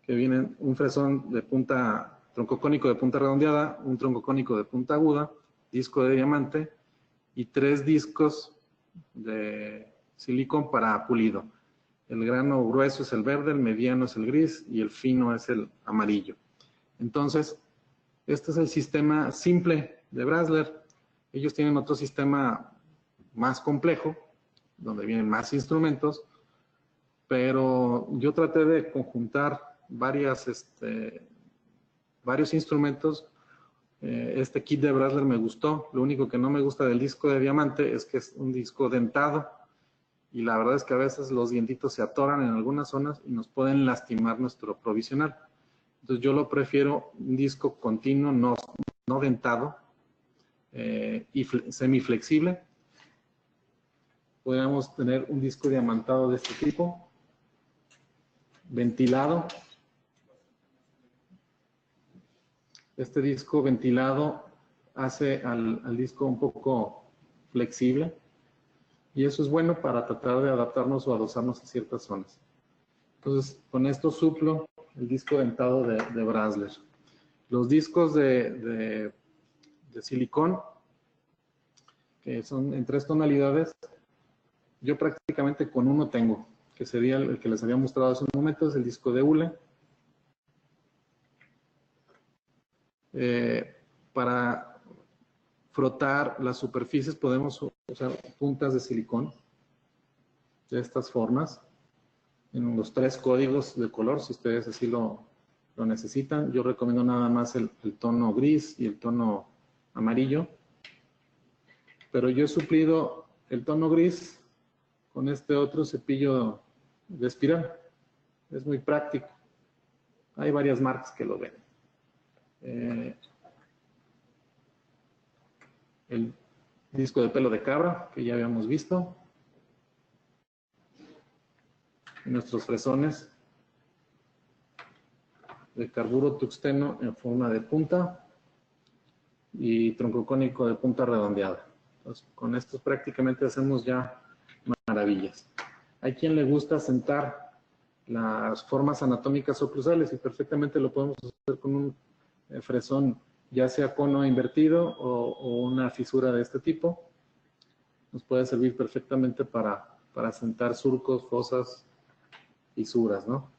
que viene un fresón de tronco cónico de punta redondeada, un tronco cónico de punta aguda, disco de diamante y 3 discos de silicón para pulido. El grano grueso es el verde, el mediano es el gris y el fino es el amarillo. Entonces, este es el sistema simple de Brasler. Ellos tienen otro sistema más complejo, donde vienen más instrumentos, pero yo traté de conjuntar varios instrumentos. Este kit de Brasler me gustó. Lo único que no me gusta del disco de diamante es que es un disco dentado y la verdad es que a veces los dientitos se atoran en algunas zonas y nos pueden lastimar nuestro provisional. Entonces yo lo prefiero un disco continuo, no dentado y semiflexible. Podríamos tener un disco diamantado de este tipo, ventilado. Este disco ventilado hace al disco un poco flexible y eso es bueno para tratar de adaptarnos o adosarnos a ciertas zonas. Entonces, con esto suplo el disco dentado de Brasler. Los discos de silicón, que son en 3 tonalidades, yo prácticamente con uno tengo, que sería el que les había mostrado hace un momento, es el disco de hule. Para frotar las superficies podemos usar puntas de silicón de estas formas, en los 3 códigos de color, si ustedes así lo necesitan. Yo recomiendo nada más el tono gris y el tono amarillo, pero yo he suplido el tono gris con este otro cepillo de espiral. Es muy práctico. Hay varias marcas que lo venden. El disco de pelo de cabra, que ya habíamos visto. Y nuestros fresones de carburo tuxteno en forma de punta y tronco cónico de punta redondeada. Entonces, con estos prácticamente hacemos ya maravillas. Hay quien le gusta sentar las formas anatómicas oclusales y perfectamente lo podemos hacer con un fresón, ya sea cono invertido o una fisura de este tipo. Nos puede servir perfectamente para sentar surcos, fosas, fisuras, ¿no?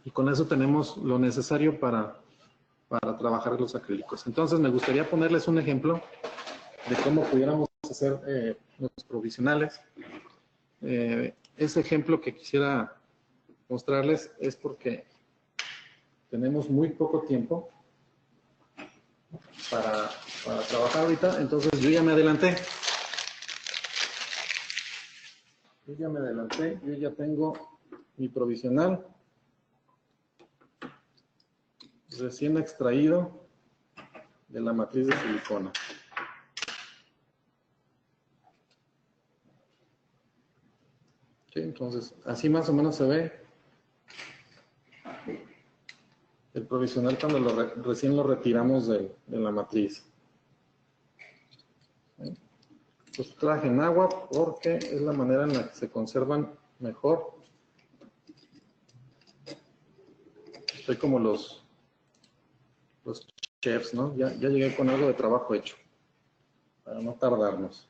Y con eso tenemos lo necesario para trabajar los acrílicos. Entonces me gustaría ponerles un ejemplo de cómo pudiéramos hacer los provisionales. Ese ejemplo que quisiera mostrarles es porque tenemos muy poco tiempo para trabajar ahorita, entonces yo ya me adelanté. Yo ya tengo mi provisional recién extraído de la matriz de silicona. ¿Sí? Entonces, así más o menos se ve el provisional cuando recién lo retiramos de la matriz. ¿Sí? Los traje en agua porque es la manera en la que se conservan mejor. Estoy como los chefs, ¿no? Ya llegué con algo de trabajo hecho, para no tardarnos.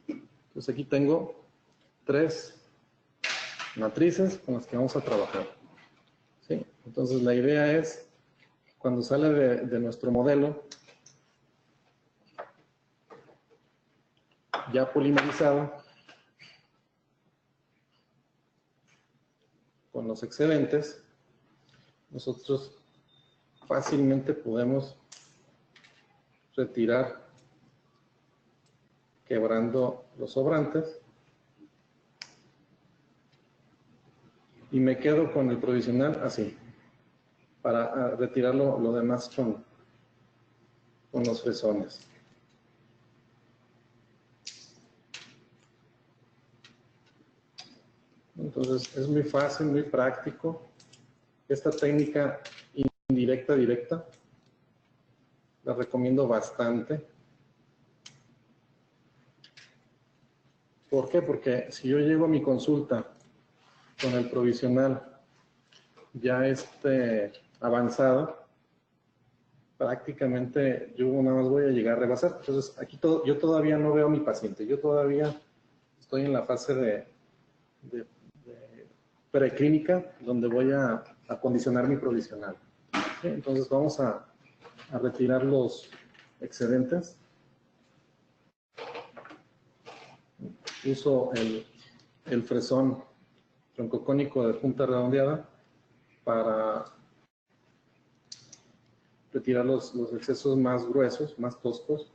Entonces aquí tengo 3 matrices con las que vamos a trabajar. ¿Sí? Entonces la idea es, cuando sale de nuestro modelo, ya polimerizado, con los excedentes, nosotros fácilmente podemos retirar quebrando los sobrantes y me quedo con el provisional así, para retirar lo demás con los fresones. Entonces es muy fácil, muy práctico. Esta técnica indirecta, directa, la recomiendo bastante. ¿Por qué? Porque si yo llego a mi consulta con el provisional ya avanzado, prácticamente yo nada más voy a llegar a rebasar. Entonces aquí yo todavía no veo a mi paciente, yo todavía estoy en la fase de preclínica, donde voy a acondicionar mi provisional. ¿Sí? Entonces vamos a retirar los excedentes. Uso el fresón troncocónico de punta redondeada para retirar los excesos más gruesos, más toscos.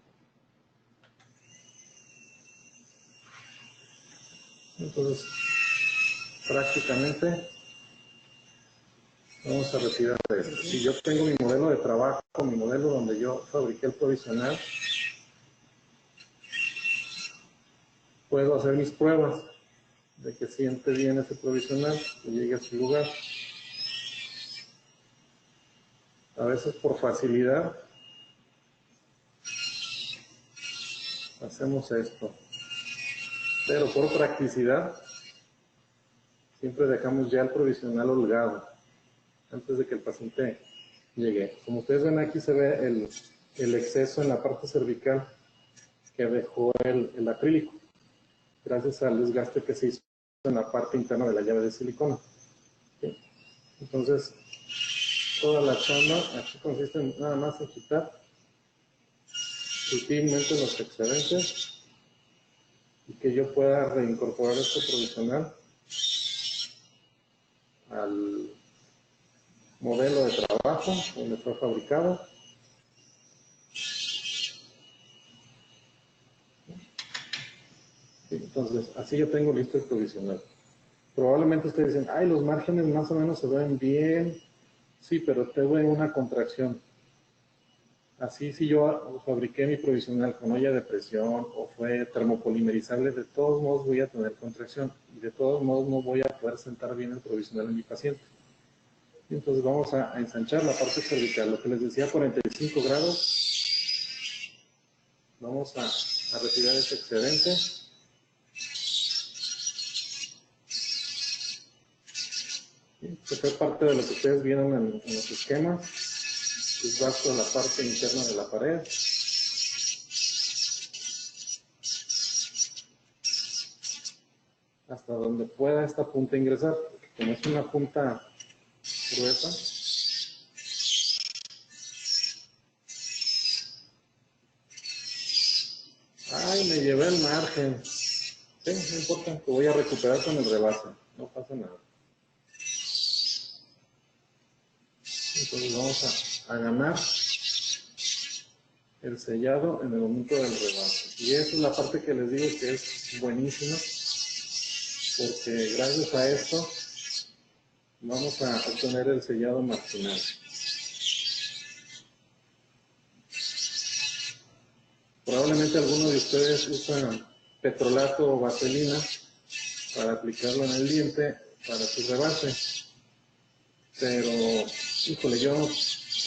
Entonces, prácticamente vamos a retirar esto. Si yo tengo mi modelo de trabajo, mi modelo donde yo fabriqué el provisional, puedo hacer mis pruebas de que siente bien ese provisional, que llegue a su lugar. A veces por facilidad hacemos esto, pero por practicidad siempre dejamos ya el provisional holgado antes de que el paciente llegue. Como ustedes ven, aquí se ve el exceso en la parte cervical que dejó el acrílico, gracias al desgaste que se hizo en la parte interna de la llave de silicona. ¿Sí? Entonces, toda la chamba aquí consiste en nada más en quitar sutilmente los excedentes y que yo pueda reincorporar este provisional al modelo de trabajo donde fue fabricado. Entonces, así yo tengo listo el provisional. Probablemente ustedes dicen, ay, los márgenes más o menos se ven bien. Sí, pero tuve una contracción. Así, si yo fabriqué mi provisional con olla de presión o fue termopolimerizable, de todos modos voy a tener contracción y de todos modos no voy a poder sentar bien el provisional en mi paciente. Y entonces vamos a ensanchar la parte cervical, lo que les decía, 45 grados. Vamos a retirar ese excedente. Esto fue parte de lo que ustedes vieron en los esquemas. Es vasto la parte interna de la pared. Hasta donde pueda esta punta ingresar, porque como es una punta gruesa, ay, me llevé el margen. Sí, no importa, lo voy a recuperar con el rebase, no pasa nada. Entonces vamos a ganar el sellado en el momento del rebase. Y esa es la parte que les digo que es buenísima, porque gracias a esto vamos a obtener el sellado marginal. Probablemente algunos de ustedes usan petrolato o vaselina para aplicarlo en el diente para su rebase. Pero, híjole, yo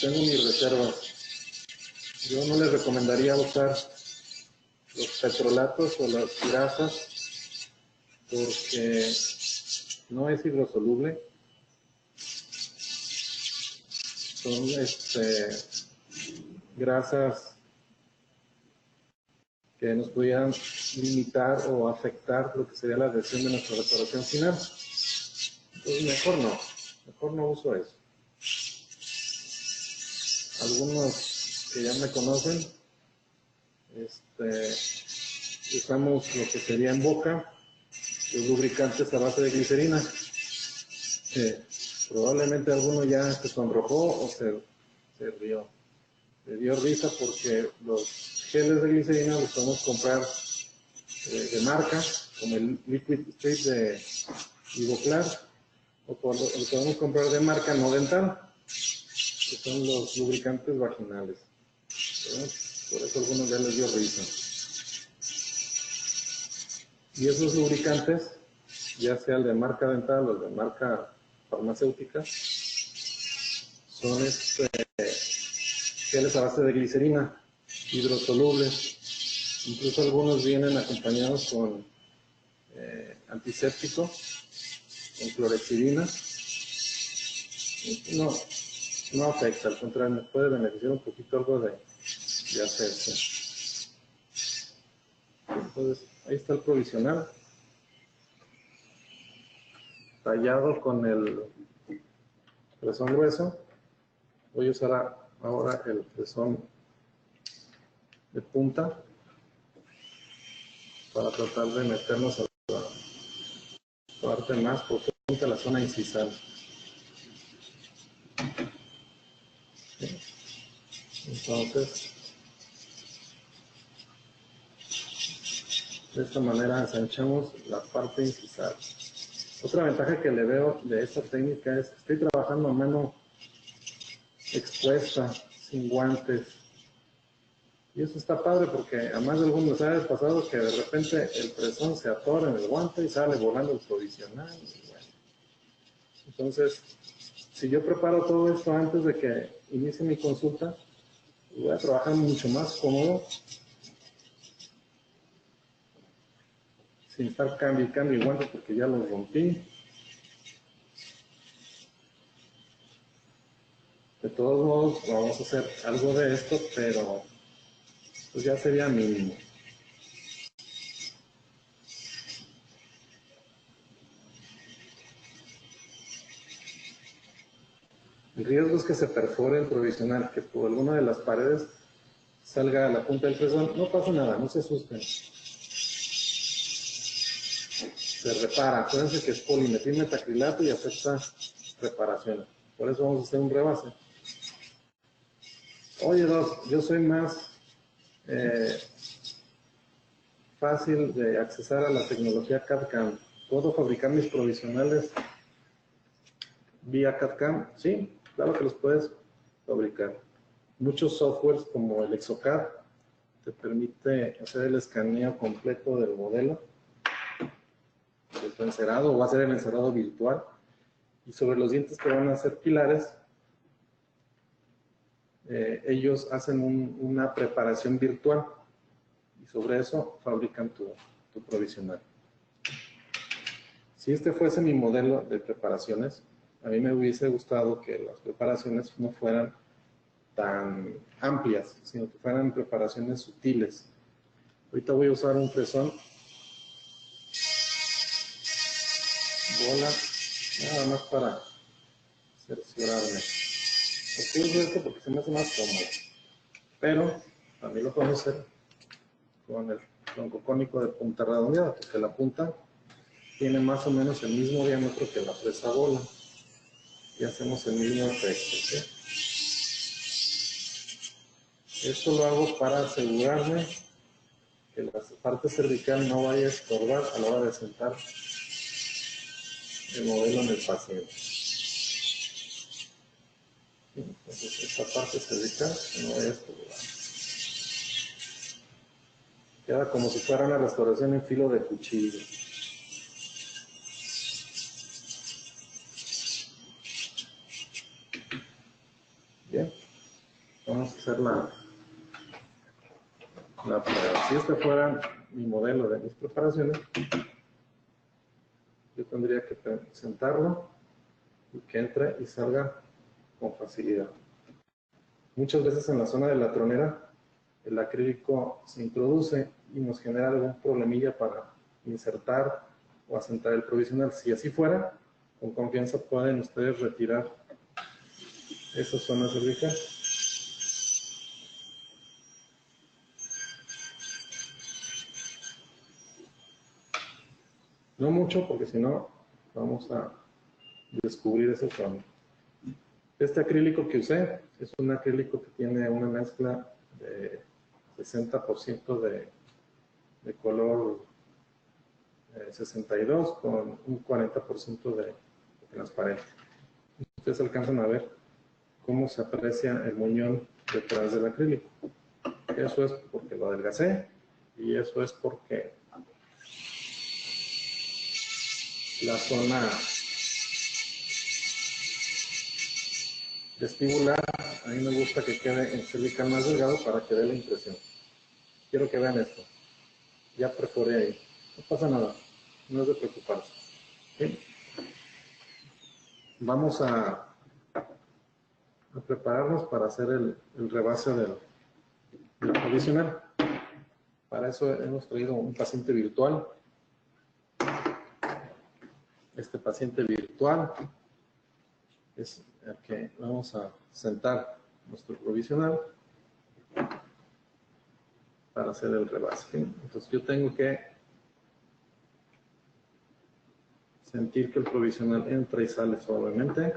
tengo mis reservas. Yo no les recomendaría usar los petrolatos o las grasas porque no es hidrosoluble. Son grasas que nos pudieran limitar o afectar lo que sería la adhesión de nuestra restauración final. Entonces mejor no uso eso. Algunos que ya me conocen, usamos lo que sería en boca, los lubricantes a base de glicerina. Probablemente alguno ya se sonrojó o se rió. Le dio risa porque los geles de glicerina los podemos comprar de marca, como el Liquid State de Ivoclar, o lo podemos comprar de marca no dental, que son los lubricantes vaginales. Por eso a algunos ya les dio risa. Y esos lubricantes, ya sea el de marca dental o el de marca farmacéutica, son geles a base de glicerina, hidrosolubles. Incluso algunos vienen acompañados con antiséptico, con clorexidina. No afecta, al contrario, nos puede beneficiar un poquito algo de hacerse. Entonces, ahí está el provisional, tallado con el fresón grueso. Voy a usar ahora el fresón de punta para tratar de meternos a la parte más profunda, la zona incisal. Entonces, De esta manera ensanchamos la parte incisal. Otra ventaja que le veo de esta técnica es que estoy trabajando a mano expuesta, sin guantes. Y eso está padre porque a más de algunos les ha pasado que de repente el presón se atora en el guante y sale volando el provisional. Y bueno. Entonces, si yo preparo todo esto antes de que inicie mi consulta, voy a trabajar mucho más cómodo, sin estar cambio y cambio guantes porque ya los rompí. De todos modos, vamos a hacer algo de esto, pero pues ya sería mínimo. El riesgo es que se perfore el provisional, que por alguna de las paredes salga a la punta del presón. No pasa nada, no se asusten. Se repara. Acuérdense que es polimetilmetacrilato y acepta reparaciones. Por eso vamos a hacer un rebase. Oye, Doc, yo soy más fácil de accesar a la tecnología CAD-CAM. ¿Puedo fabricar mis provisionales vía CAD-CAM? Sí, claro que los puedes fabricar. Muchos softwares como el Exocad te permite hacer el escaneo completo del modelo, de tu encerado, o va a ser el encerado virtual. Y sobre los dientes que van a ser pilares, ellos hacen una preparación virtual y sobre eso fabrican tu provisional. Si este fuese mi modelo de preparaciones, a mí me hubiese gustado que las preparaciones no fueran tan amplias, sino que fueran preparaciones sutiles. Ahorita voy a usar un fresón, bola, nada más para cerciorarme. ¿Por qué uso esto? Porque se me hace más cómodo. Pero también lo podemos hacer con el tronco cónico de punta redondeada, porque la punta tiene más o menos el mismo diámetro que la fresa bola. Y hacemos el mismo efecto, ¿sí? Esto lo hago para asegurarme que la parte cervical no vaya a estorbar a la hora de sentar el modelo en el paciente. Entonces, esta parte cervical no vaya a estorbar. Queda como si fuera una restauración en filo de cuchillo. Bien, vamos a hacer la prueba. Si este fuera mi modelo de mis preparaciones, yo tendría que sentarlo y que entre y salga con facilidad. Muchas veces en la zona de la tronera el acrílico se introduce y nos genera algún problemilla para insertar o asentar el provisional. Si así fuera, con confianza pueden ustedes retirar esa zona cervical. No mucho, porque si no vamos a descubrir ese fondo. Este acrílico que usé es un acrílico que tiene una mezcla de 60% de color 62 con un 40% de transparente. Ustedes alcanzan a ver cómo se aprecia el muñón detrás del acrílico. Eso es porque lo adelgacé y eso es porque la zona vestibular, a mí me gusta que quede en cervical más delgado para que dé la impresión. Quiero que vean esto. Ya perforé ahí. No pasa nada. No es de preocuparse. ¿Sí? Vamos a prepararnos para hacer el rebase del provisional. Para eso hemos traído un paciente virtual. Este paciente virtual es el que vamos a sentar nuestro provisional para hacer el rebase. ¿Sí? Entonces yo tengo que sentir que el provisional entra y sale suavemente,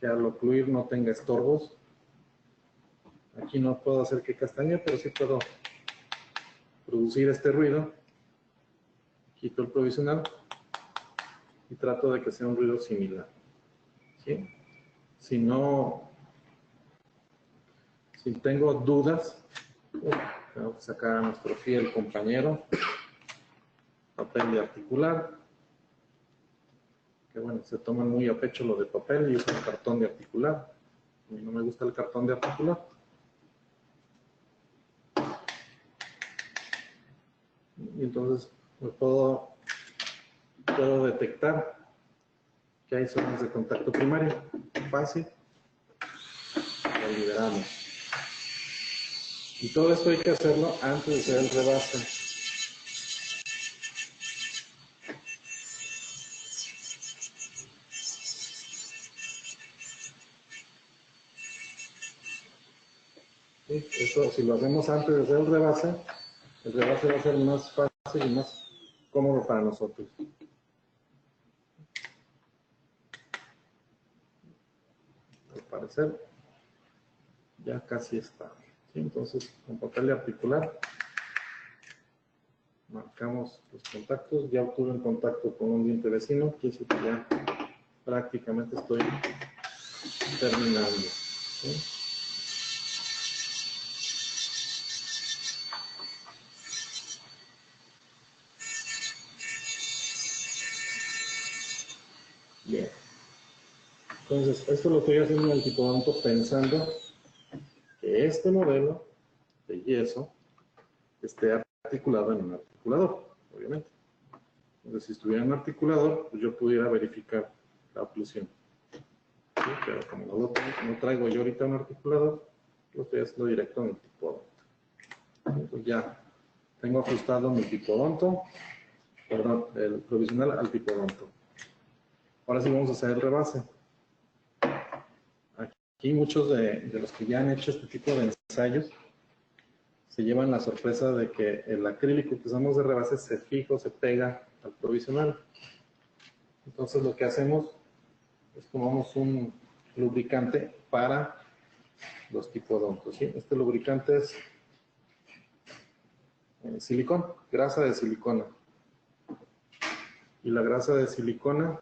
que al ocluir no tenga estorbos. Aquí no puedo hacer que castañe, pero sí puedo producir este ruido, quito el provisional y trato de que sea un ruido similar. ¿Sí? Si tengo dudas, tengo que sacar a nuestro fiel compañero, papel de articular, que bueno, se toman muy a pecho lo de papel y usan cartón de articular. A mí no me gusta el cartón de articular. Y entonces puedo detectar que hay zonas de contacto primario. Fácil. Lo liberamos. Y todo esto hay que hacerlo antes de hacer el rebase. ¿Sí? Esto, si lo hacemos antes de hacer el rebase va a ser más fácil y más cómodo para nosotros. Al parecer, ya casi está. ¿Sí? Entonces, con papel de articular, marcamos los contactos. Ya obtuve un contacto con un diente vecino, quiere decir que ya prácticamente estoy terminando. ¿Sí? Bien. Entonces, esto lo estoy haciendo en el tipodonto pensando que este modelo de yeso esté articulado en un articulador, obviamente. Entonces, si estuviera en un articulador, pues yo pudiera verificar la oclusión. ¿Sí? Pero como no traigo yo ahorita un articulador, lo estoy haciendo directo en el tipodonto. Entonces ya tengo ajustado mi tipodonto, perdón, el provisional al tipodonto. Ahora sí vamos a hacer el rebase. Aquí muchos de los que ya han hecho este tipo de ensayos se llevan la sorpresa de que el acrílico que usamos de rebase se fija o se pega al provisional. Entonces lo que hacemos es tomamos un lubricante para los tipodontos. ¿Sí? Este lubricante es silicón, grasa de silicona. Y la grasa de silicona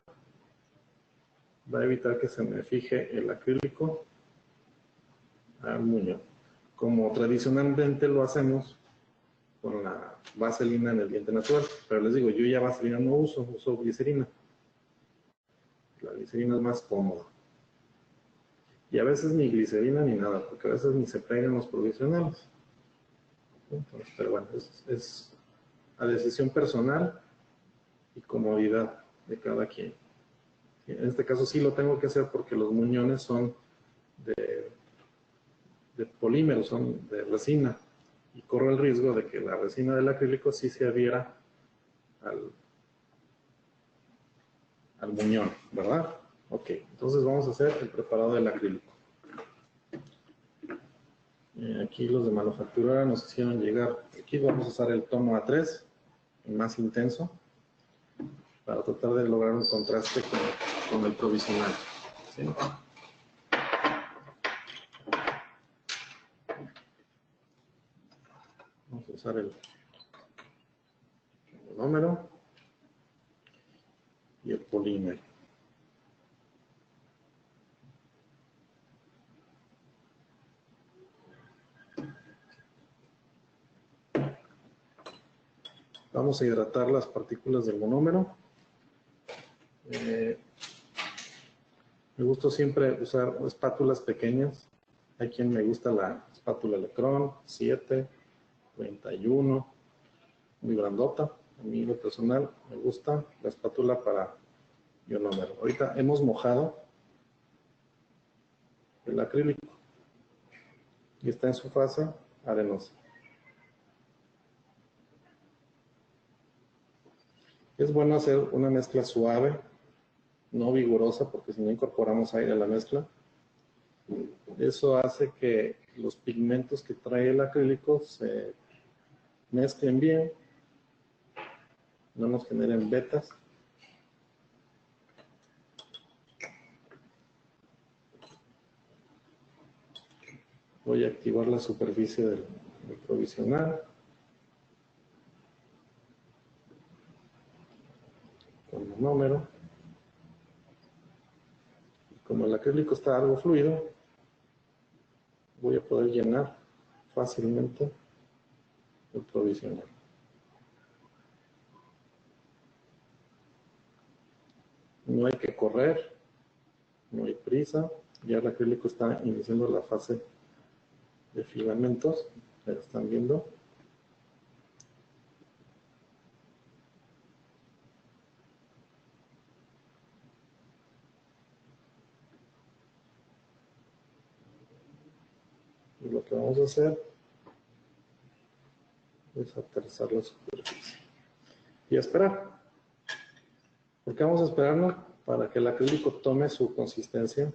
va a evitar que se me fije el acrílico al muñón, como tradicionalmente lo hacemos con la vaselina en el diente natural. Pero les digo, yo ya vaselina no uso glicerina. La glicerina es más cómoda. Y a veces ni glicerina ni nada, porque a veces ni se pegan los provisionales. Entonces, pero bueno, es a decisión personal y comodidad de cada quien. En este caso sí lo tengo que hacer porque los muñones son de polímero, son de resina, y corro el riesgo de que la resina del acrílico sí se adhiera al muñón, ¿verdad? Ok, entonces vamos a hacer el preparado del acrílico. Aquí los de manufactura nos hicieron llegar, aquí vamos a usar el tono A3, el más intenso, para tratar de lograr un contraste con el provisional. ¿Sí? Vamos a usar el monómero y el polímero. Vamos a hidratar las partículas del monómero. Me gusta siempre usar espátulas pequeñas. Hay quien me gusta la espátula Electron 7, 31, muy grandota. A mí, lo personal, me gusta la espátula para ionómero. Ahorita hemos mojado el acrílico y está en su fase arenosa. Es bueno hacer una mezcla suave, no vigorosa, porque si no incorporamos aire a la mezcla, eso hace que los pigmentos que trae el acrílico se mezclen bien, no nos generen vetas. Voy a activar la superficie del provisional. monómero. Como el acrílico está algo fluido, voy a poder llenar fácilmente el provisional. No hay que correr, no hay prisa, ya el acrílico está iniciando la fase de filamentos, ya lo están viendo. Y lo que vamos a hacer es aterrizar la superficie y esperar. ¿Por qué vamos a esperarlo? Para que el acrílico tome su consistencia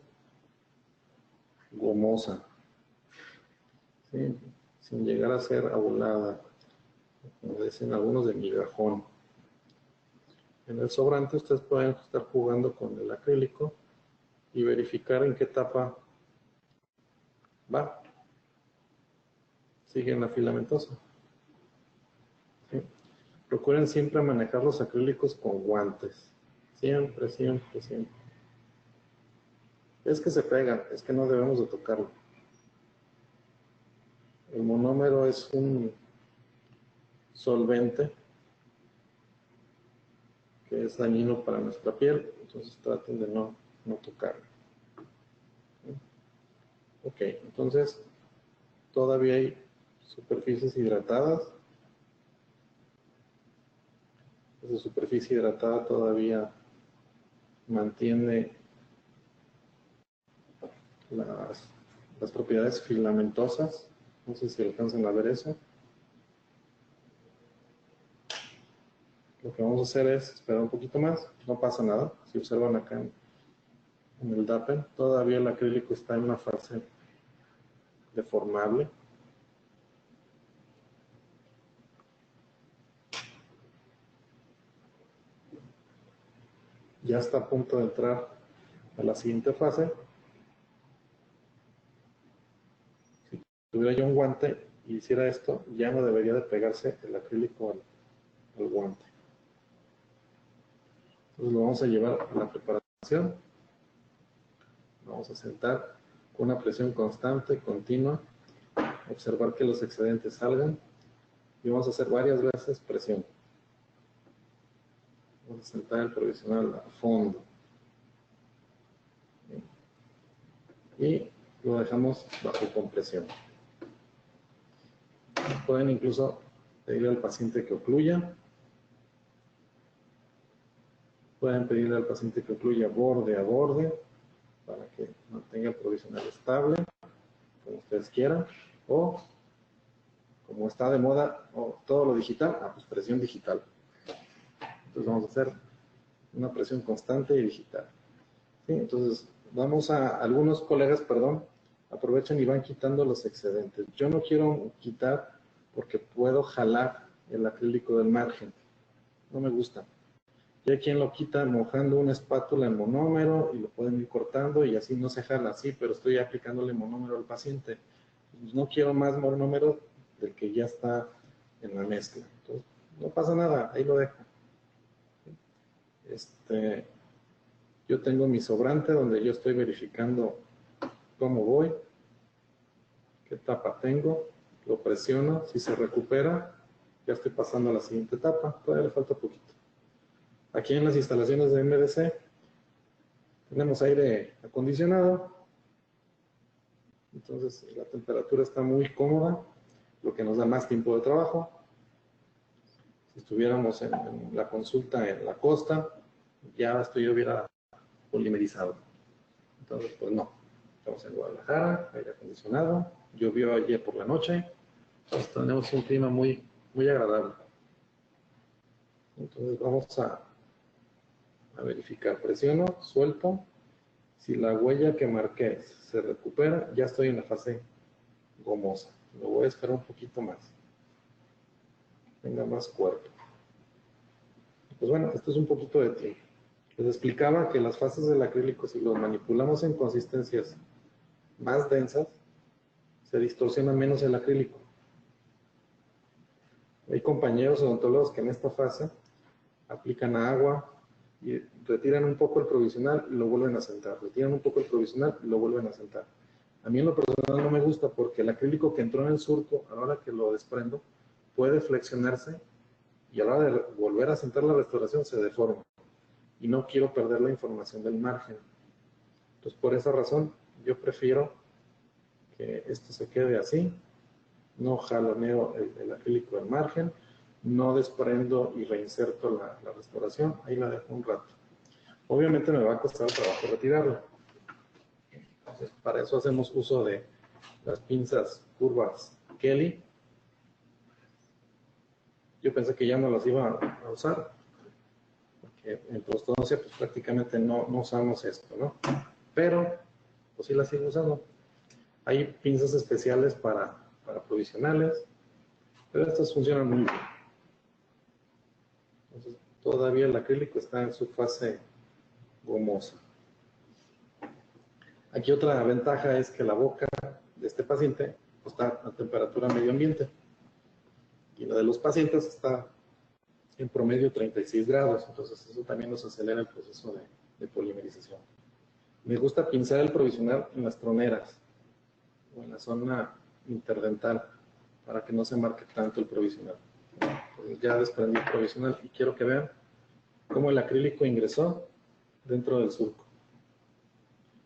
gomosa, ¿sí? Sin llegar a ser abulada, como dicen algunos, de migajón. En el sobrante ustedes pueden estar jugando con el acrílico y verificar en qué etapa va. Sigue en la filamentosa. ¿Sí? Procuren siempre manejar los acrílicos con guantes. Siempre, siempre, siempre. Es que se pegan, es que no debemos de tocarlo. El monómero es un solvente que es dañino para nuestra piel, entonces traten de no tocarlo. Ok, entonces todavía hay superficies hidratadas. Esa superficie hidratada todavía mantiene las propiedades filamentosas. No sé si alcanzan a ver eso. Lo que vamos a hacer es esperar un poquito más. No pasa nada. Si observan acá en el DAPEN, todavía el acrílico está en una fase deformable. Ya está a punto de entrar a la siguiente fase. Si tuviera yo un guante y hiciera esto, ya no debería de pegarse el acrílico al guante. Entonces lo vamos a llevar a la preparación. Vamos a sentar con una presión constante, continua, observar que los excedentes salgan y vamos a hacer varias veces presión. Vamos a sentar el provisional a fondo. Y lo dejamos bajo compresión. Pueden incluso pedirle al paciente que ocluya. Pueden pedirle al paciente que ocluya borde a borde para que mantenga el provisional estable, como ustedes quieran. O, como está de moda, todo lo digital, pues presión digital. Entonces vamos a hacer una presión constante y digital. ¿Sí? Entonces, algunos colegas, aprovechan y van quitando los excedentes. Yo no quiero quitar porque puedo jalar el acrílico del margen. No me gusta. Y hay quien lo quita mojando una espátula en monómero y lo pueden ir cortando y así no se jala así, pero estoy aplicándole monómero al paciente. Pues no quiero más monómero del que ya está en la mezcla. Entonces, no pasa nada, ahí lo dejo. Yo tengo mi sobrante donde yo estoy verificando cómo voy, qué etapa tengo, lo presiono, si se recupera, ya estoy pasando a la siguiente etapa, todavía le falta poquito. Aquí en las instalaciones de MDC tenemos aire acondicionado, entonces la temperatura está muy cómoda, lo que nos da más tiempo de trabajo. Si estuviéramos en la consulta en la costa, ya esto yo hubiera polimerizado. Entonces, pues no. Estamos en Guadalajara, aire acondicionado. Llovió ayer por la noche. Entonces tenemos un clima muy, muy agradable. Entonces vamos a verificar. Presiono, suelto. Si la huella que marqué se recupera, ya estoy en la fase gomosa. Lo voy a esperar un poquito más. Tenga más cuerpo. Pues bueno, esto es un poquito de tiempo. Les explicaba que las fases del acrílico, si los manipulamos en consistencias más densas, se distorsiona menos el acrílico. Hay compañeros odontólogos que en esta fase aplican agua y retiran un poco el provisional y lo vuelven a sentar, retiran un poco el provisional y lo vuelven a sentar. A mí en lo personal no me gusta porque el acrílico que entró en el surco, a la hora que lo desprendo, puede flexionarse y a la hora de volver a sentar la restauración se deforma. Y no quiero perder la información del margen. Entonces, por esa razón, yo prefiero que esto se quede así. No jaloneo el acrílico del margen, no desprendo y reinserto la restauración, ahí la dejo un rato. Obviamente me va a costar trabajo retirarlo. Entonces, para eso hacemos uso de las pinzas curvas Kelly. Yo pensé que ya no las iba a usar, porque en prostodoncia pues prácticamente no usamos esto, ¿no? Pero, pues sí las sigo usando. Hay pinzas especiales para provisionales, pero estas funcionan muy bien. Entonces, todavía el acrílico está en su fase gomosa. Aquí otra ventaja es que la boca de este paciente está a temperatura medio ambiente y la de los pacientes está en promedio 36 grados, entonces eso también nos acelera el proceso de polimerización. Me gusta pinzar el provisional en las troneras o en la zona interdental para que no se marque tanto el provisional. Entonces ya desprendí el provisional y quiero que vean cómo el acrílico ingresó dentro del surco.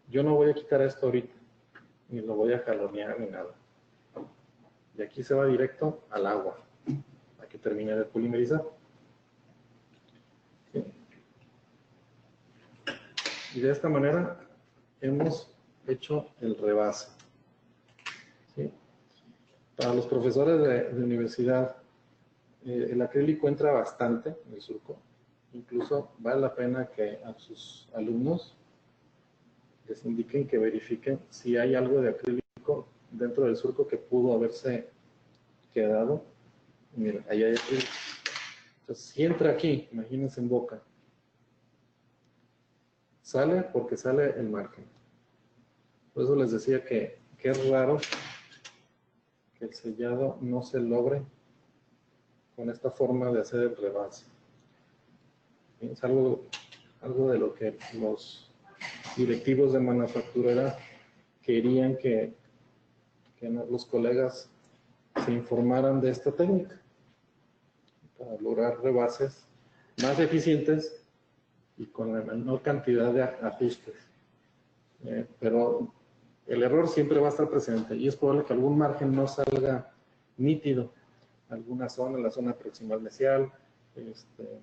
Yo no voy a quitar esto ahorita, ni lo voy a jalonear ni nada. Y aquí se va directo al agua, a que termine de polimerizar. ¿Sí? Y de esta manera hemos hecho el rebase. ¿Sí? Para los profesores de universidad, el acrílico entra bastante en el surco. Incluso vale la pena que a sus alumnos les indiquen que verifiquen si hay algo de acrílico dentro del surco que pudo haberse quedado. Miren, ahí hay acrílico. Entonces, si entra aquí, imagínense en boca, sale porque sale el margen. Por eso les decía que es raro que el sellado no se logre con esta forma de hacer el rebase. Es algo de lo que los directivos de manufacturera querían que los colegas se informaran de esta técnica para lograr rebases más eficientes y con la menor cantidad de ajustes. Pero el error siempre va a estar presente y es probable que algún margen no salga nítido, alguna zona, la zona proximal mesial,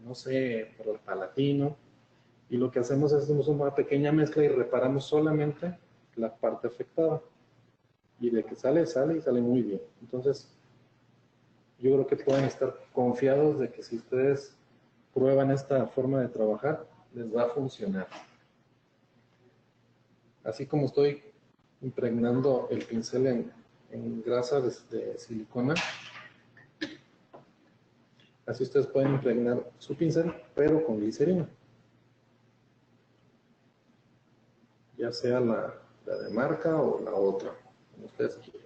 no sé, por el palatino, y lo que hacemos es hacemos una pequeña mezcla y reparamos solamente la parte afectada. Y de que sale y sale muy bien. Entonces, yo creo que pueden estar confiados de que si ustedes prueban esta forma de trabajar, les va a funcionar. Así como estoy impregnando el pincel en grasa de silicona, así ustedes pueden impregnar su pincel, pero con glicerina. Ya sea la de marca o la otra, como ustedes quieran.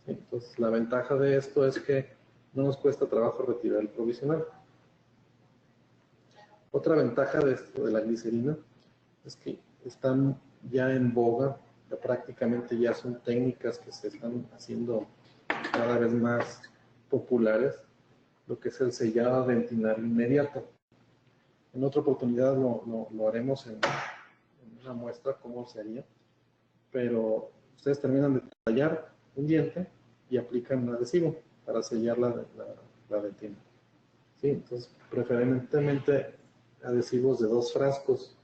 Entonces, la ventaja de esto es que no nos cuesta trabajo retirar el provisional. Otra ventaja de esto de la glicerina es que están ya en boga, ya prácticamente ya son técnicas que se están haciendo cada vez más populares, lo que es el sellado dentinal inmediato. En otra oportunidad lo haremos en una muestra cómo se haría, pero ustedes terminan de tallar un diente y aplican un adhesivo para sellar la dentina. ¿Sí? Entonces, preferentemente adhesivos de 2 frascos.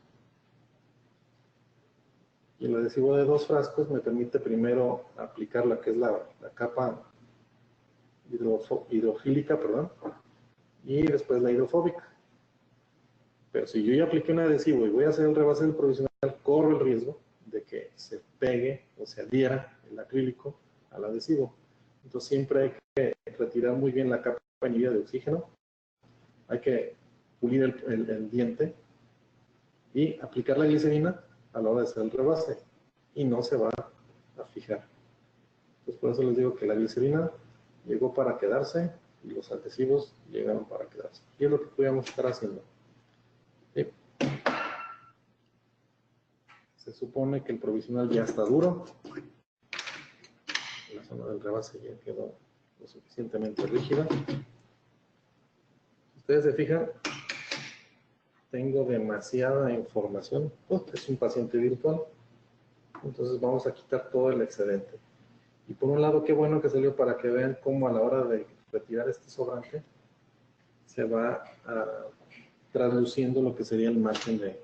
Y el adhesivo de 2 frascos me permite primero aplicar la que es la capa hidrofílica, perdón, y después la hidrofóbica. Pero si yo ya apliqué un adhesivo y voy a hacer el rebase del provisional, corro el riesgo de que se pegue o se adhiera el acrílico al adhesivo. Entonces siempre hay que retirar muy bien la capa inhibida de oxígeno, hay que pulir el diente y aplicar la glicerina a la hora de hacer el rebase y no se va a fijar. Entonces por eso les digo que la glicerina llegó para quedarse y los adhesivos llegaron para quedarse. Y es lo que podríamos estar haciendo. ¿Sí? Se supone que el provisional ya está duro. La zona del rebase ya quedó lo suficientemente rígida. Si ustedes se fijan, tengo demasiada información. Es un paciente virtual. Entonces vamos a quitar todo el excedente. Y por un lado, qué bueno que salió para que vean cómo a la hora de retirar este sobrante se va trasluciendo lo que sería el margen de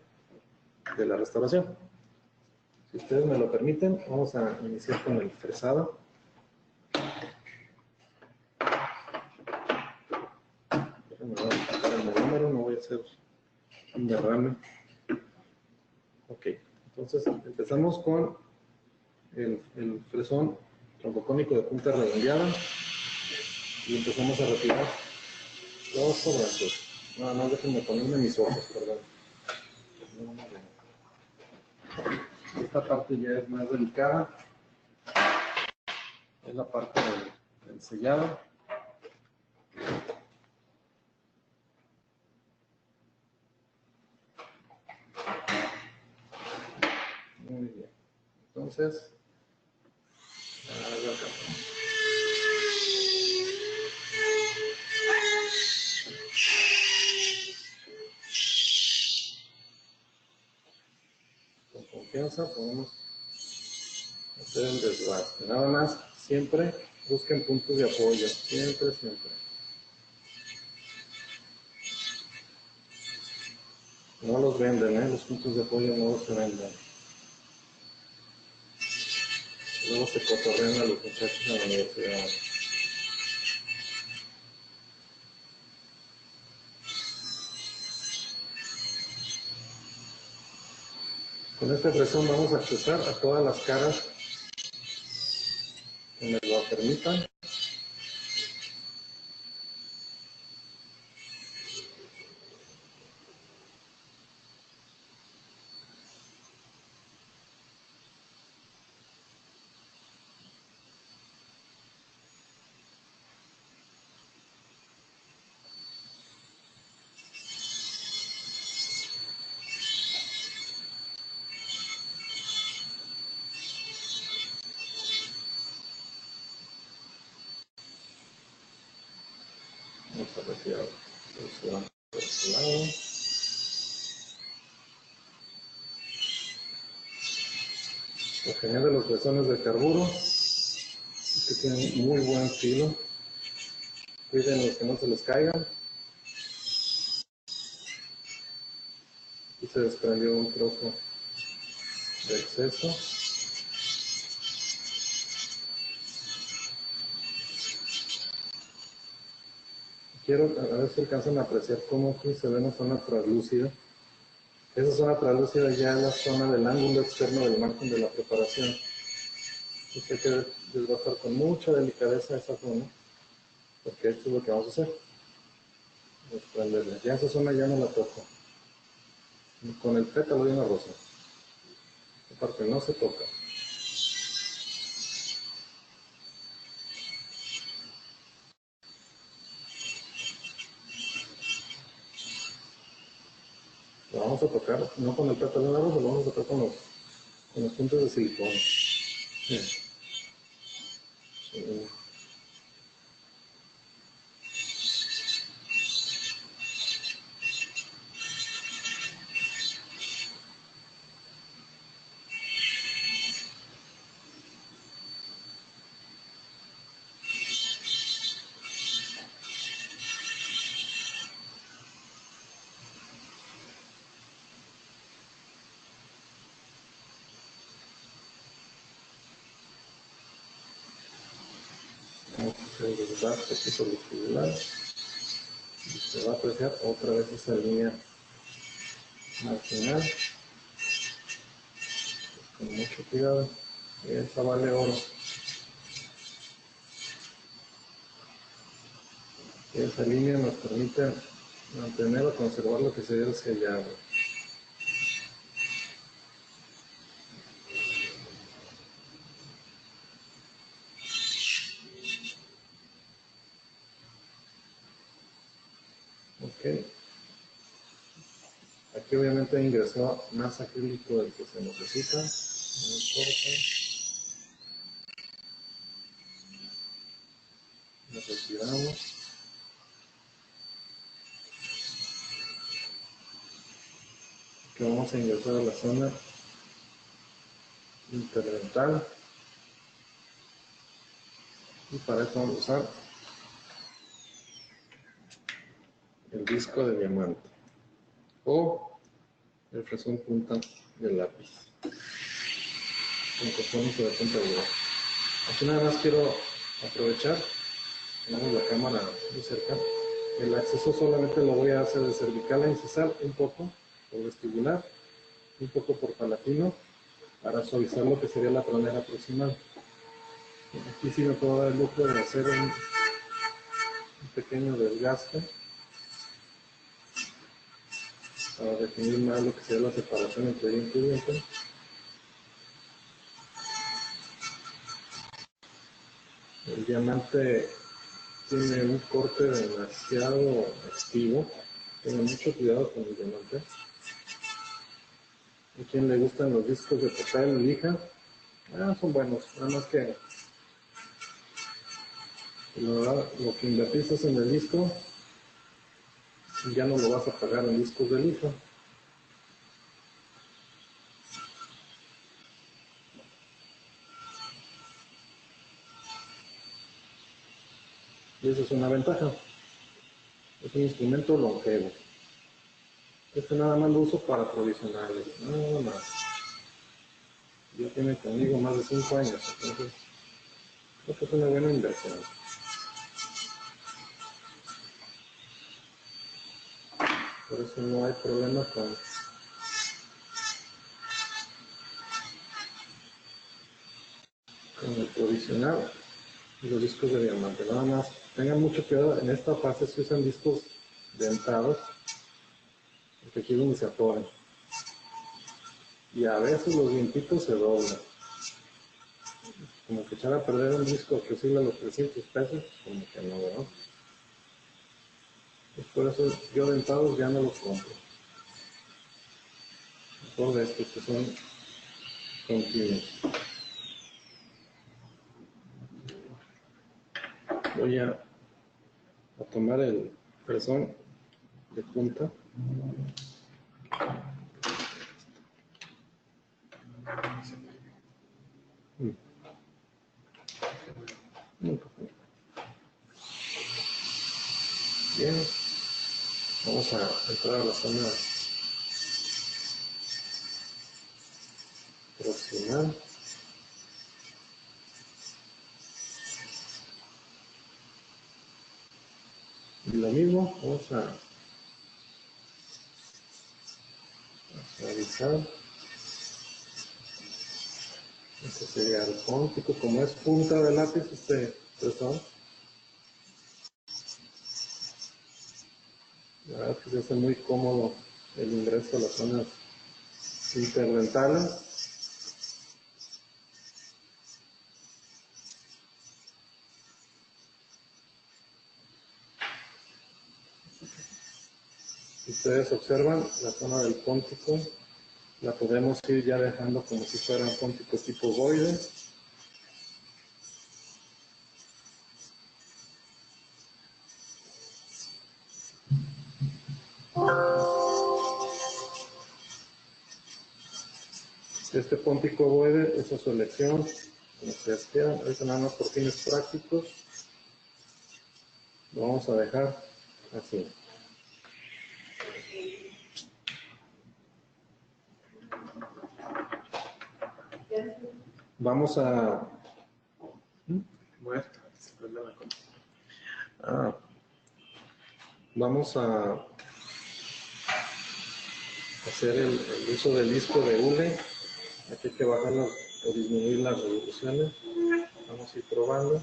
la restauración. Si ustedes me lo permiten, vamos a iniciar con el fresado. Déjenme quitar el melómero, no voy a hacer un derrame. Ok, entonces empezamos con el fresón troncocónico de punta redondeada y empezamos a retirar los sobrantes. Nada más déjenme ponerme mis ojos, perdón. Esta parte ya es más delicada. Es la parte del sellado. Muy bien. Entonces, con confianza podemos hacer el desgaste. Nada más, siempre busquen puntos de apoyo. Siempre, siempre. No los venden, los puntos de apoyo no los venden. Luego se cotorrean a los muchachos en la universidad. Con este fresón vamos a accesar a todas las caras que me lo permitan. Vamos a retirar el sobrante de este lado. Lo genial de los fresones de carburo es que tienen muy buen filo. Cuiden los que no se les caigan. Aquí se desprendió un trozo de exceso. Quiero a ver si alcanzan a apreciar cómo aquí se ve una zona translúcida. Esa zona translúcida ya es la zona del ángulo externo del margen de la preparación. Hay que desbastar con mucha delicadeza esa zona, porque esto es lo que vamos a hacer. Desprenderla. Ya esa zona ya no la toco. Con el pétalo de una rosa. Esta parte no se toca. Lo vamos a tocar no con el pétalo de una rosa, lo vamos a tocar con los puntos de silicona. Bien. Vamos a hacer el desgaste aquí sobre el tubular. Y se va a apreciar otra vez esa línea marginal. Con mucho cuidado. Esa vale oro. Esa línea nos permite mantener o conservar lo que sería el sellado. Ok. Aquí Aquí obviamente ingresó más acrílico del que se necesita. No importa. Lo retiramos. Que vamos a ingresar a la zona interdental. Y para eso vamos a usar el disco de diamante o el fresón punta del lápiz con componente de punta de oro. Aquí nada más quiero aprovechar, tenemos la cámara muy cerca, el acceso solamente lo voy a hacer de cervical a incisal, un poco por vestibular, un poco por palatino, para suavizar lo que sería la tronera proximal. Aquí sí me puedo dar el lujo de hacer un pequeño desgaste para definir más lo que sería la separación entre diente y diente. El diamante tiene un corte demasiado activo, tenga mucho cuidado con el diamante. A quien le gustan los discos de papel lija, son buenos, nada más que lo que invertiste en el disco ya no lo vas a pagar en discos de lija. Y esa es una ventaja. Es un instrumento longevo. Este nada más lo uso para provisionales, nada más. Ya tiene conmigo más de 5 años, entonces creo que es una buena inversión. Por eso no hay problema con el provisional y los discos de diamante. Nada más tengan mucho cuidado, en esta fase se usan discos dentados, porque aquí es donde se atoran. Y a veces los dientitos se doblan. Como que echar a perder un disco que oscila los 300 pesos, como que no, ¿verdad? Y por eso yo dentados ya no los compro. Mejor de estos que son continuos. Voy a tomar el fresón de punta. Bien, vamos a entrar a la zona proximal. Y lo mismo, vamos a suavizar. Este sería el póntico, como es punta de lápiz, este fresón. La verdad que se hace muy cómodo el ingreso a las zonas interdentales. Si ustedes observan, la zona del póntico la podemos ir ya dejando como si fuera un póntico tipo ovoide. Este póntico ovoide es a su elección, como ustedes quieran. Ahorita nada más por fines prácticos lo vamos a dejar así. Vamos a... Vamos a hacer el uso del disco de hule. Aquí hay que bajar o disminuir las revoluciones. Vamos a ir probando.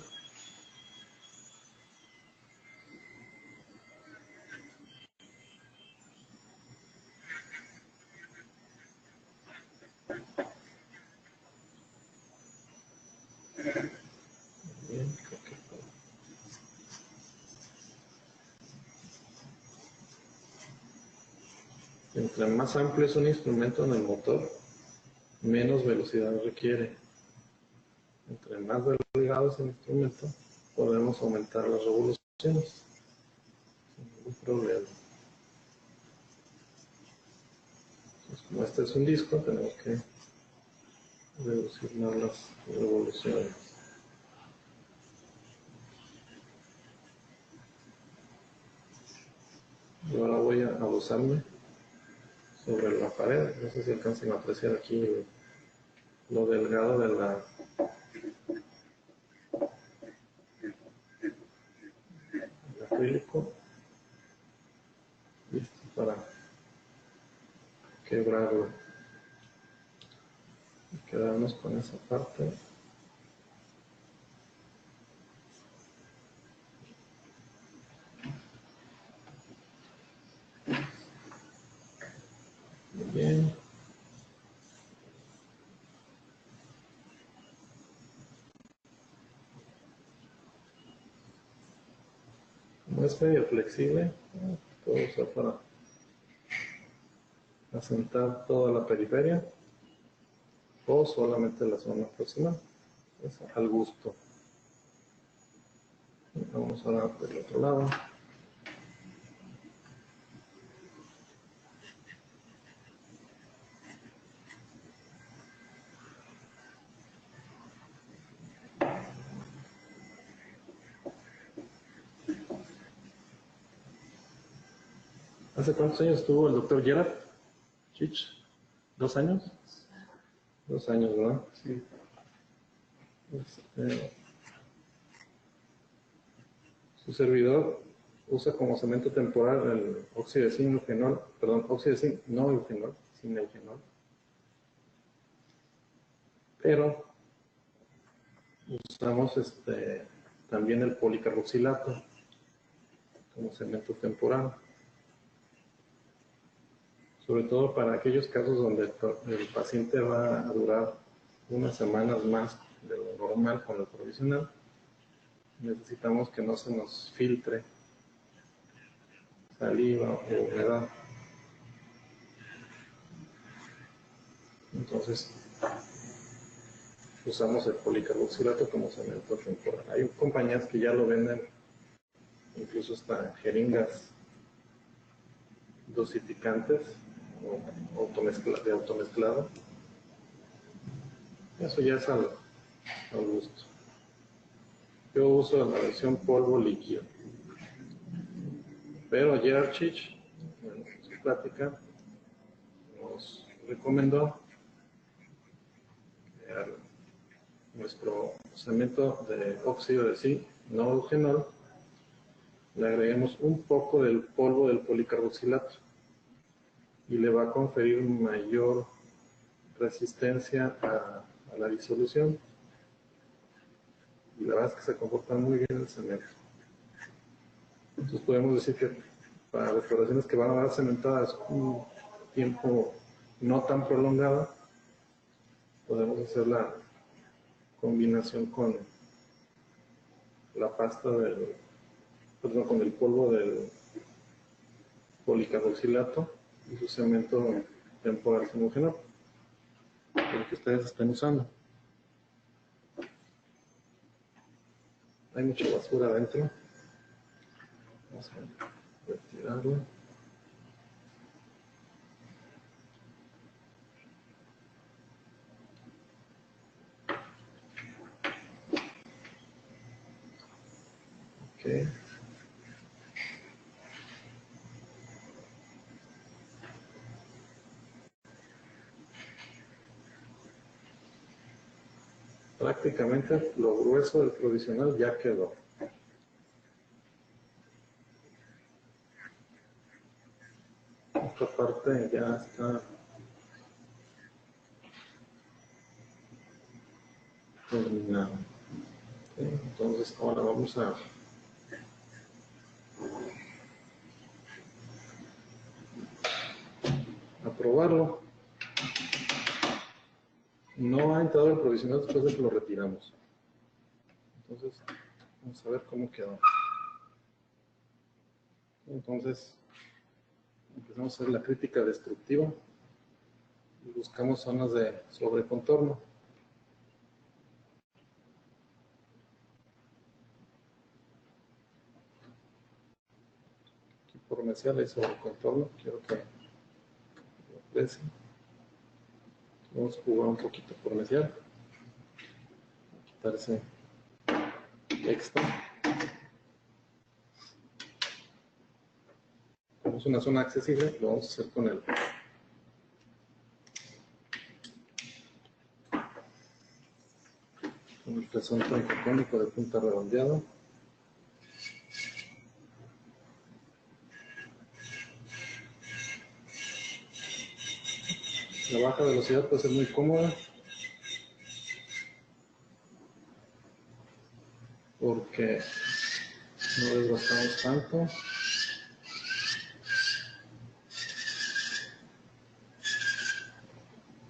Bien, Entre más amplio es un instrumento en el motor, menos velocidad requiere. Entre más delgado es el instrumento, podemos aumentar las revoluciones sin ningún problema. Entonces, como este es un disco, tenemos que reducir más las revoluciones. Y ahora voy a abusarme sobre la pared. No sé si alcancen a apreciar aquí lo delgado del acrílico. Listo para quebrarlo. Y quedarnos con esa parte. Muy bien. Como es medio flexible, puedo usar para asentar toda la periferia o solamente la zona proximal. Es al gusto. Vamos ahora del otro lado. ¿Hace cuántos años estuvo el doctor Gerard Chich? ¿2 años? 2 años, ¿verdad? Sí. Su servidor usa como cemento temporal el óxido de zinc eugenol, perdón, óxido de zinc, no eugenol, sin eugenol. Pero usamos también el policarboxilato como cemento temporal. Sobre todo para aquellos casos donde el paciente va a durar unas semanas más de lo normal con el provisional, necesitamos que no se nos filtre saliva o humedad. Entonces, usamos el policarboxilato como cemento temporal. Hay compañías que ya lo venden, incluso hasta jeringas dosificantes o de automezclado. Eso ya es al gusto. Yo uso la versión polvo líquido. Pero Gerard Chich, en su plática, nos recomendó crear nuestro cemento de óxido de zinc, no eugenol. Le agreguemos un poco del polvo del policarboxilato y le va a conferir mayor resistencia a la disolución. Y la verdad es que se comporta muy bien el cemento. Entonces podemos decir que para restauraciones que van a dar cementadas un tiempo no tan prolongado, podemos hacer la combinación con la pasta con el polvo del policarboxilato y su cemento temporal homogéneo, el que ustedes estén usando. Hay mucha basura adentro. Vamos a retirarlo. Ok. Prácticamente lo grueso del provisional ya quedó. Esta parte ya está terminada. Okay. Entonces ahora vamos a probarlo. No ha entrado el provisional después de que lo retiramos. Entonces, vamos a ver cómo quedó. Entonces, empezamos a hacer la crítica destructiva y buscamos zonas de sobrecontorno. Aquí por mesial y sobrecontorno, quiero que lo aprecien. Vamos a jugar un poquito por mesial. Quitar ese extra. Como es una zona accesible, lo vamos a hacer con el pezón troncocónico de punta redondeado. La baja velocidad puede ser muy cómoda porque no desgastamos tanto.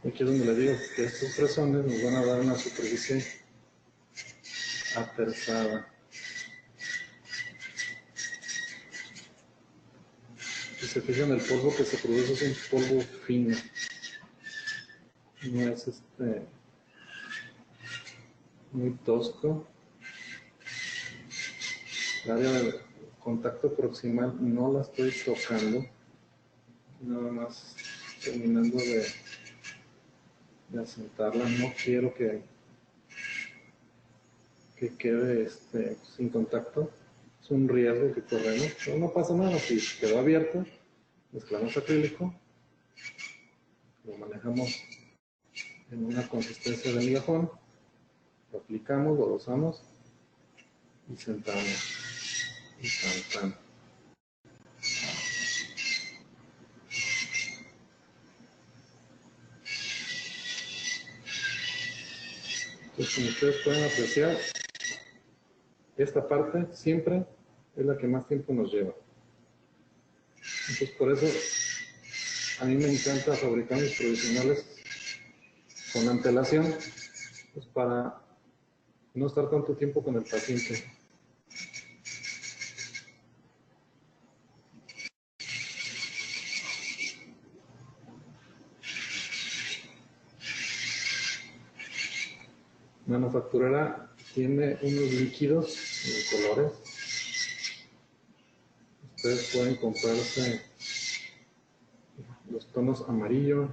Aquí es donde les digo que estos fresones nos van a dar una superficie aterzada. Si se fijan, el polvo que se produce es un polvo fino. No es muy tosco. El área de contacto proximal no la estoy tocando. Nada más terminando de asentarla. No quiero que quede sin contacto. Es un riesgo que corremos, pero no pasa nada. Si quedó abierto, mezclamos acrílico, lo manejamos en una consistencia de migajón, lo aplicamos, lo dosamos y sentamos. Y sentamos. Entonces, como ustedes pueden apreciar, esta parte siempre es la que más tiempo nos lleva. Entonces, por eso a mí me encanta fabricar mis provisionales con antelación, pues para no estar tanto tiempo con el paciente. Manufacturera tiene unos líquidos de colores. Ustedes pueden comprarse los tonos amarillo,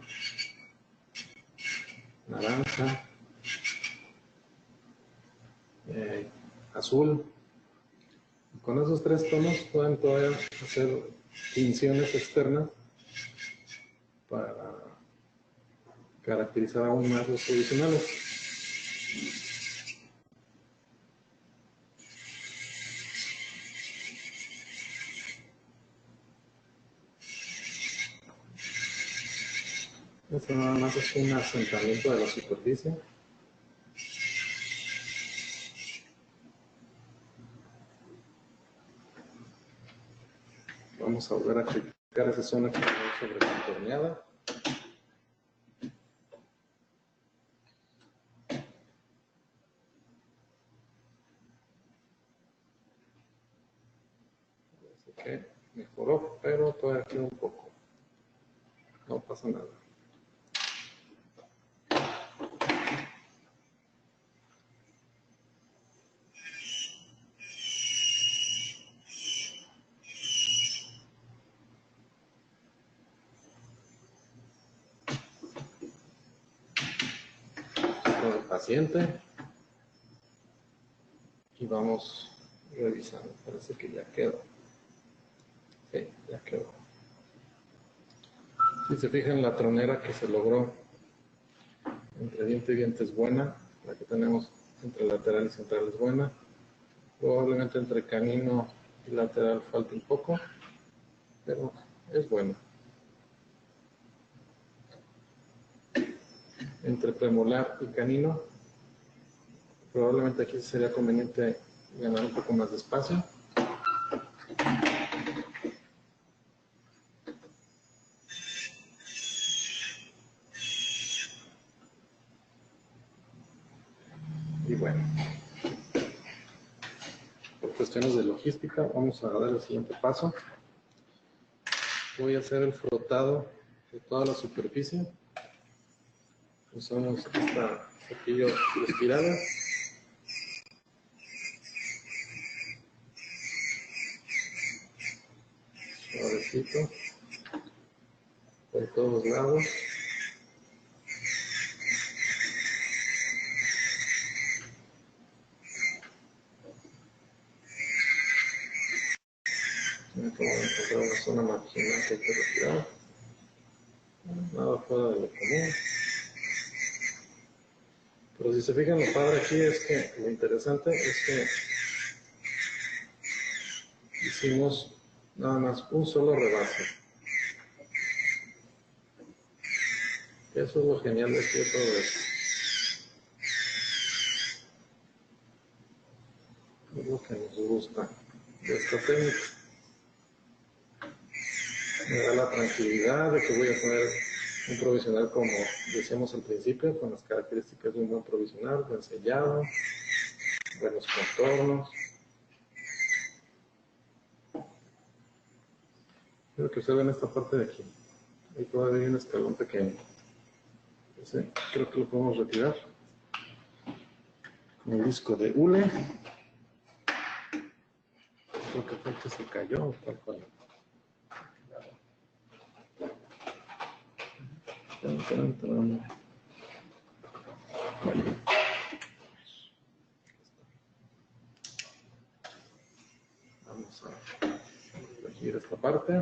naranja, azul. Y con esos tres tonos pueden todavía hacer tinciones externas para caracterizar aún más los provisionales. Esto nada más es un asentamiento de la superficie. Vamos a volver a criticar esa zona que está sobrecontorneada. Parece que mejoró, pero todavía queda un poco. No pasa nada. Con el paciente y vamos revisando. Parece que ya quedó. Sí, ya quedó. Si se fijan, la tronera que se logró entre diente y diente es buena. La que tenemos entre lateral y central es buena. Probablemente entre canino y lateral falta un poco, pero es buena. Entre premolar y canino, probablemente aquí sería conveniente ganar un poco más de espacio. Y bueno, por cuestiones de logística, vamos a dar el siguiente paso, voy a hacer el frotado de toda la superficie. Usamos este cepillo de espiral. Suavecito. Por todos lados. Acabo de encontrar una zona marginal que hay que retirar. Nada fuera de lo común. Pero si se fijan, lo padre aquí es que lo interesante es que hicimos nada más un solo rebase. Eso es lo genial de aquí de todo esto. Es lo que nos gusta de esta técnica. Me da la tranquilidad de que voy a poner un provisional como decíamos al principio, con las características de un buen provisional, buen sellado, buenos contornos. Quiero que observen esta parte de aquí. Ahí todavía hay un escalón pequeño. Ese creo que lo podemos retirar. Con el disco de hule. Creo que fue que se cayó, tal cual. Vamos a corregir esta parte.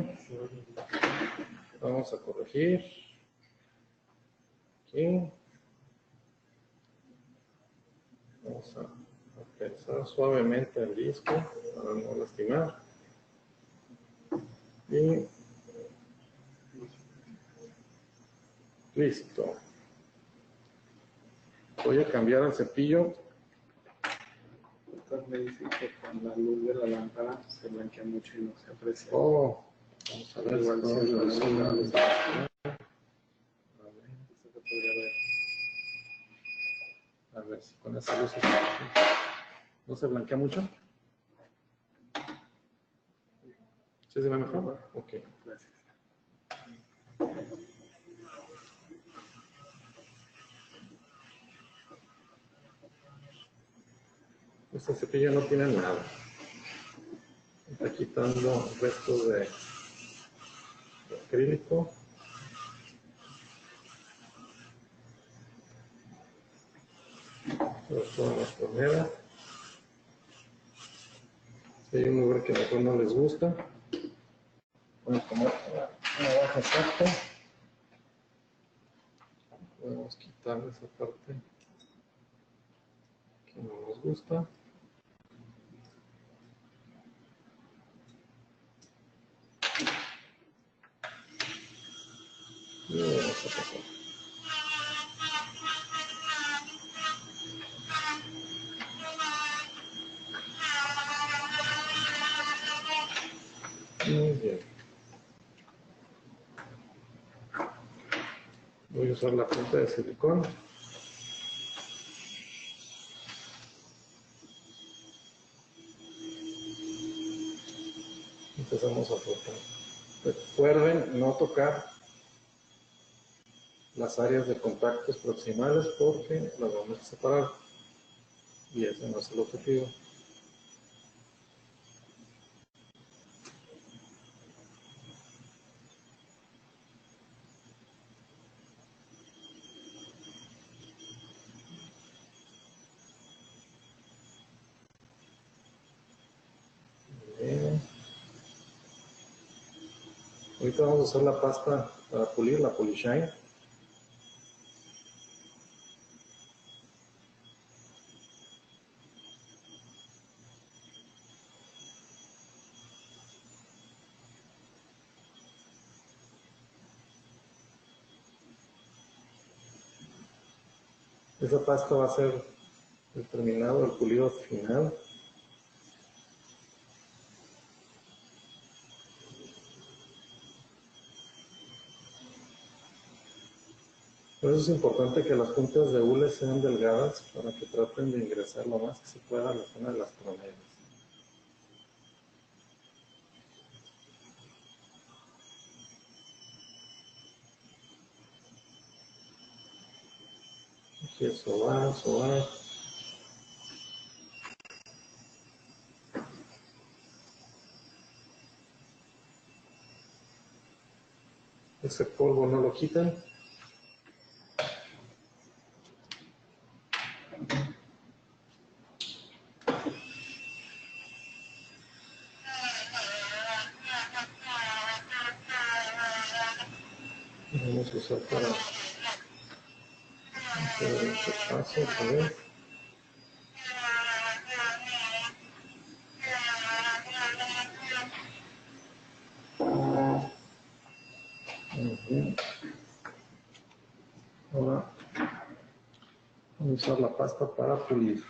Vamos a corregir aquí. Vamos a pensar suavemente el disco para no lastimar. Y listo. Voy a cambiar el cepillo. Me dice que con la luz de la lámpara se blanquea mucho y no se aprecia. Oh, vamos a ver igual si si no, es la luz. A ver si con esa luz no se blanquea mucho. ¿Sí se ve mejor? Ok. Gracias. Este cepillo no tiene nada. Está quitando restos de acrílico. Todas las torneras. Si hay un lugar que a mejor no les gusta, pueden tomar una baja exacta. Podemos quitar esa parte que no nos gusta. Y vamos a pasar. Muy bien. Voy a usar la punta de silicón. Empezamos a frotar. Recuerden no tocar las áreas de contactos proximales porque las vamos a separar. Y ese no es el objetivo. Bien. Ahorita vamos a usar la pasta para pulir, la Polishine. Esa pasta va a ser el terminado, el pulido final. Por eso es importante que las puntas de hule sean delgadas para que traten de ingresar lo más que se pueda a la zona de las troneras. Aquí es sobar, sobar. Ese polvo no lo quitan. Vamos a usar para hacer este paso otra vez. Ahora vamos a usar la pasta para pulir.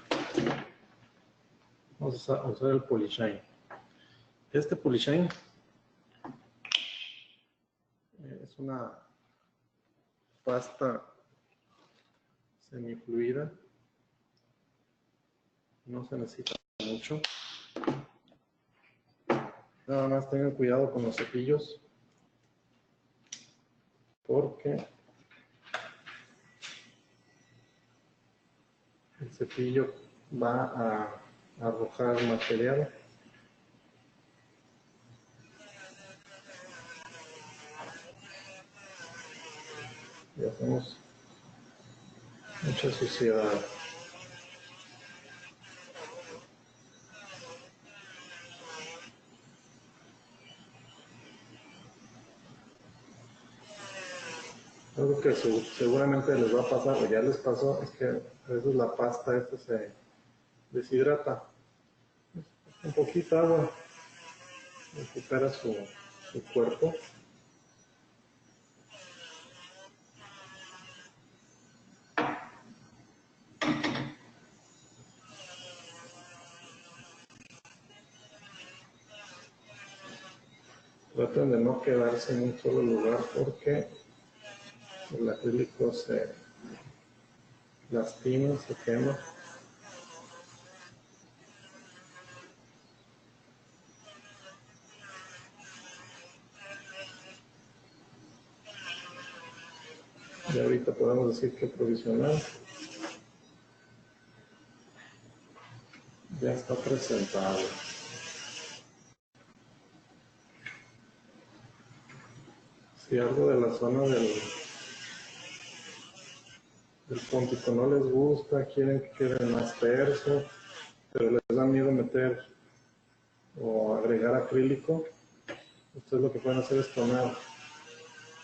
Vamos a usar el Polishine. Este Polishine es una pasta semifluida. No se necesita mucho. Nada más tengan cuidado con los cepillos, porque el cepillo va a arrojar material. Y hacemos mucha suciedad. Algo que seguramente les va a pasar, o ya les pasó, es que a veces la pasta esta se deshidrata. Un poquito de agua recupera su cuerpo. Traten de no quedarse en un solo lugar porque el acrílico se lastima, se quema. Y ahorita podemos decir que el provisional ya está presentado. Si algo de la zona del póntico no les gusta, quieren que quede más terso, pero les da miedo meter o agregar acrílico, ustedes lo que pueden hacer es tomar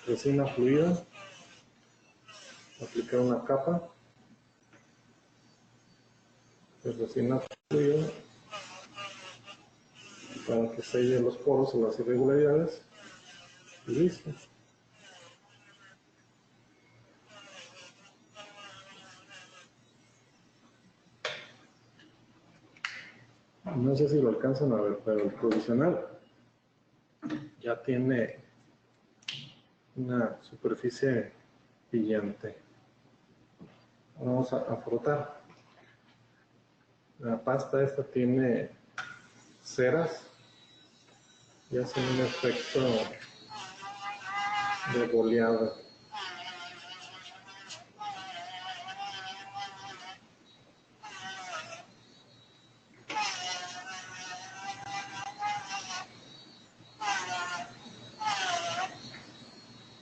resina fluida, aplicar una capa de resina fluida para que selle los poros o las irregularidades y listo. No sé si lo alcanzan a ver, pero el provisional ya tiene una superficie brillante. Vamos a frotar. La pasta esta tiene ceras y hacen un efecto de boleado.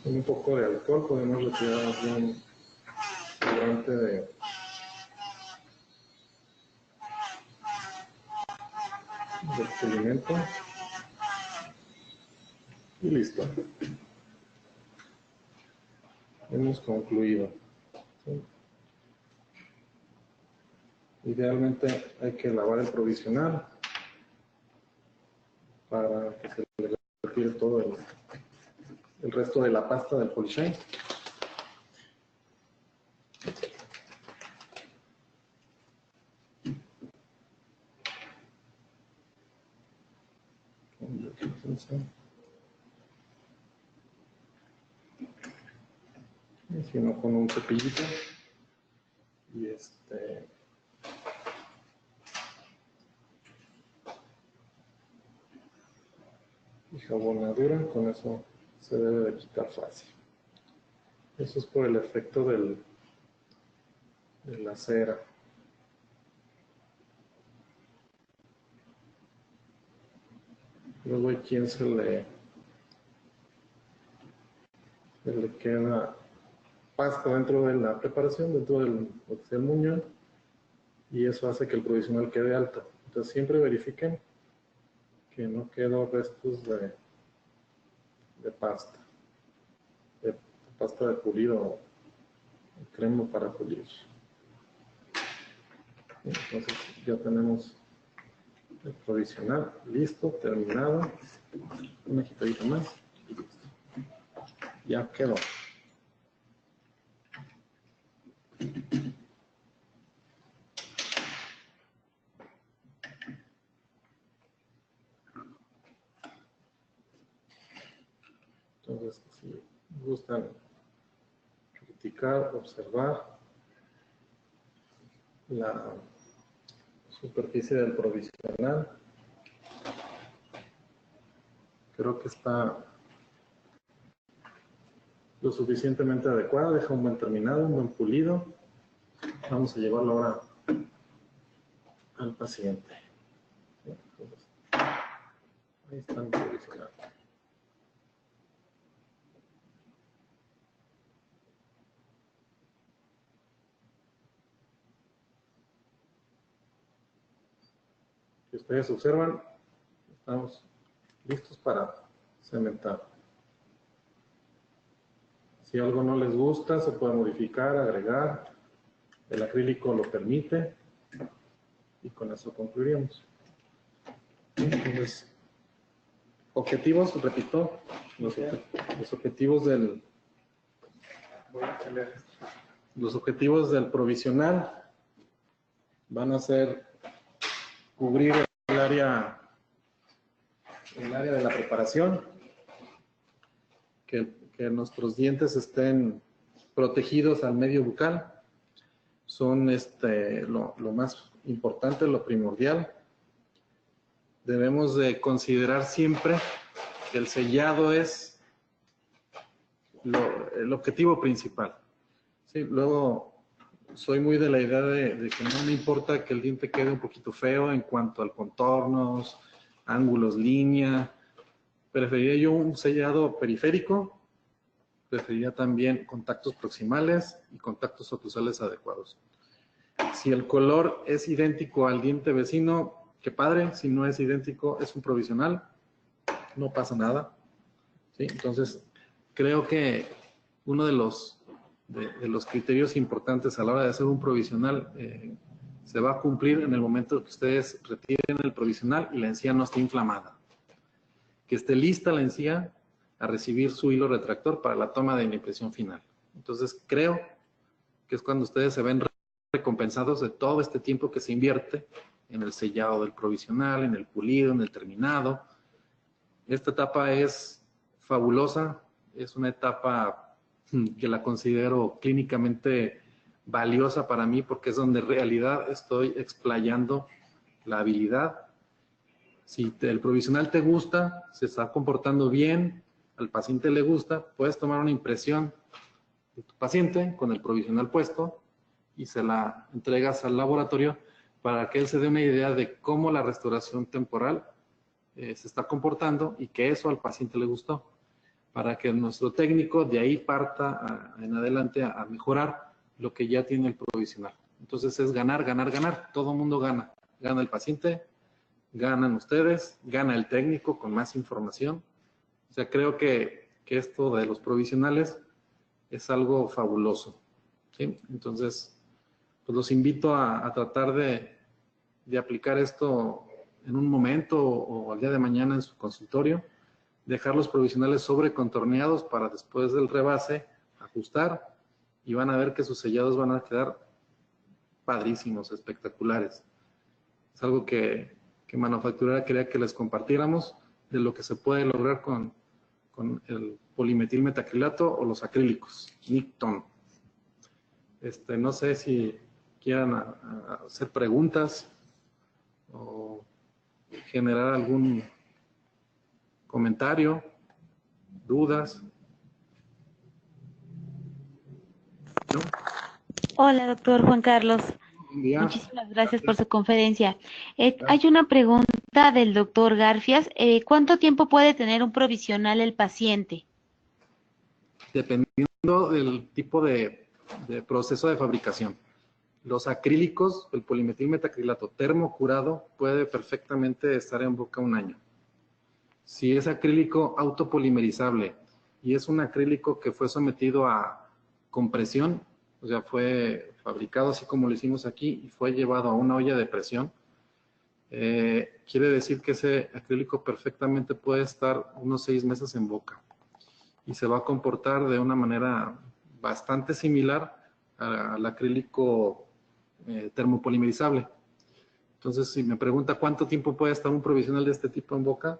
Con un poco de alcohol podemos retirar algún sobrante del pulimento y listo. Hemos concluido. ¿Sí? Idealmente hay que lavar el provisional para que se le retire todo el resto de la pasta del Polishine. Y si no, con un cepillito y y jabonadura, con eso se debe de quitar fácil. Eso es por el efecto del de la cera. Luego hay quien se le queda pasta dentro de la preparación, dentro del lo que sea el muñón, y eso hace que el provisional quede alto. Entonces siempre verifiquen que no queden restos de pasta, de pasta de pulido o crema para pulir. Entonces ya tenemos el provisional listo, terminado. Una agitadita más y listo. Ya quedó. Entonces, si gustan criticar, observar la superficie del provisional, creo que está lo suficientemente adecuada, deja un buen terminado, un buen pulido. Vamos a llevarlo ahora al paciente. Entonces, ahí está el provisional. Si ustedes observan, estamos listos para cementar. Si algo no les gusta, se puede modificar, agregar. El acrílico lo permite. Y con eso concluiríamos. Entonces, objetivos, repito, los objetivos del provisional van a ser cubrir el área de la preparación, que nuestros dientes estén protegidos al medio bucal. Son lo más importante, lo primordial. Debemos de considerar siempre que el sellado es el objetivo principal. Sí, luego soy muy de la idea de que no me importa que el diente quede un poquito feo en cuanto al contornos, ángulos, línea. Preferiría yo un sellado periférico. Preferiría también contactos proximales y contactos oclusales adecuados. Si el color es idéntico al diente vecino, qué padre. Si no es idéntico, es un provisional, no pasa nada. ¿Sí? Entonces, creo que uno de los criterios importantes a la hora de hacer un provisional se va a cumplir en el momento que ustedes retiren el provisional y la encía no esté inflamada. Que esté lista la encía a recibir su hilo retractor para la toma de la impresión final. Entonces, creo que es cuando ustedes se ven recompensados de todo este tiempo que se invierte en el sellado del provisional, en el pulido, en el terminado. Esta etapa es fabulosa, es una etapa que la considero clínicamente valiosa para mí porque es donde en realidad estoy explayando la habilidad. Si el provisional te gusta, se está comportando bien, al paciente le gusta, puedes tomar una impresión de tu paciente con el provisional puesto y se la entregas al laboratorio para que él se dé una idea de cómo la restauración temporal se está comportando y que eso al paciente le gustó, para que nuestro técnico de ahí parta en adelante a mejorar lo que ya tiene el provisional. Entonces es ganar, ganar, ganar. Todo el mundo gana. Gana el paciente, ganan ustedes, gana el técnico con más información. O sea, creo que esto de los provisionales es algo fabuloso. ¿Sí? Entonces, pues los invito a tratar de aplicar esto en un momento o al día de mañana en su consultorio, dejar los provisionales sobrecontorneados para después del rebase ajustar y van a ver que sus sellados van a quedar padrísimos, espectaculares. Es algo que Manufacturera quería que les compartiéramos de lo que se puede lograr con el polimetilmetacrilato o los acrílicos, Nicton. No sé si quieran hacer preguntas o generar algún comentario, dudas. ¿No? Hola, doctor Juan Carlos. Buen día. Muchísimas gracias por su conferencia. Gracias. Hay una pregunta del doctor Garfias. ¿Cuánto tiempo puede tener un provisional el paciente? Dependiendo del tipo de proceso de fabricación. Los acrílicos, el polimetilmetacrilato termocurado puede perfectamente estar en boca un año. Si es acrílico autopolimerizable y es un acrílico que fue sometido a compresión, o sea, fue fabricado así como lo hicimos aquí y fue llevado a una olla de presión, quiere decir que ese acrílico perfectamente puede estar unos 6 meses en boca y se va a comportar de una manera bastante similar al acrílico termopolimerizable. Entonces, si me pregunta cuánto tiempo puede estar un provisional de este tipo en boca,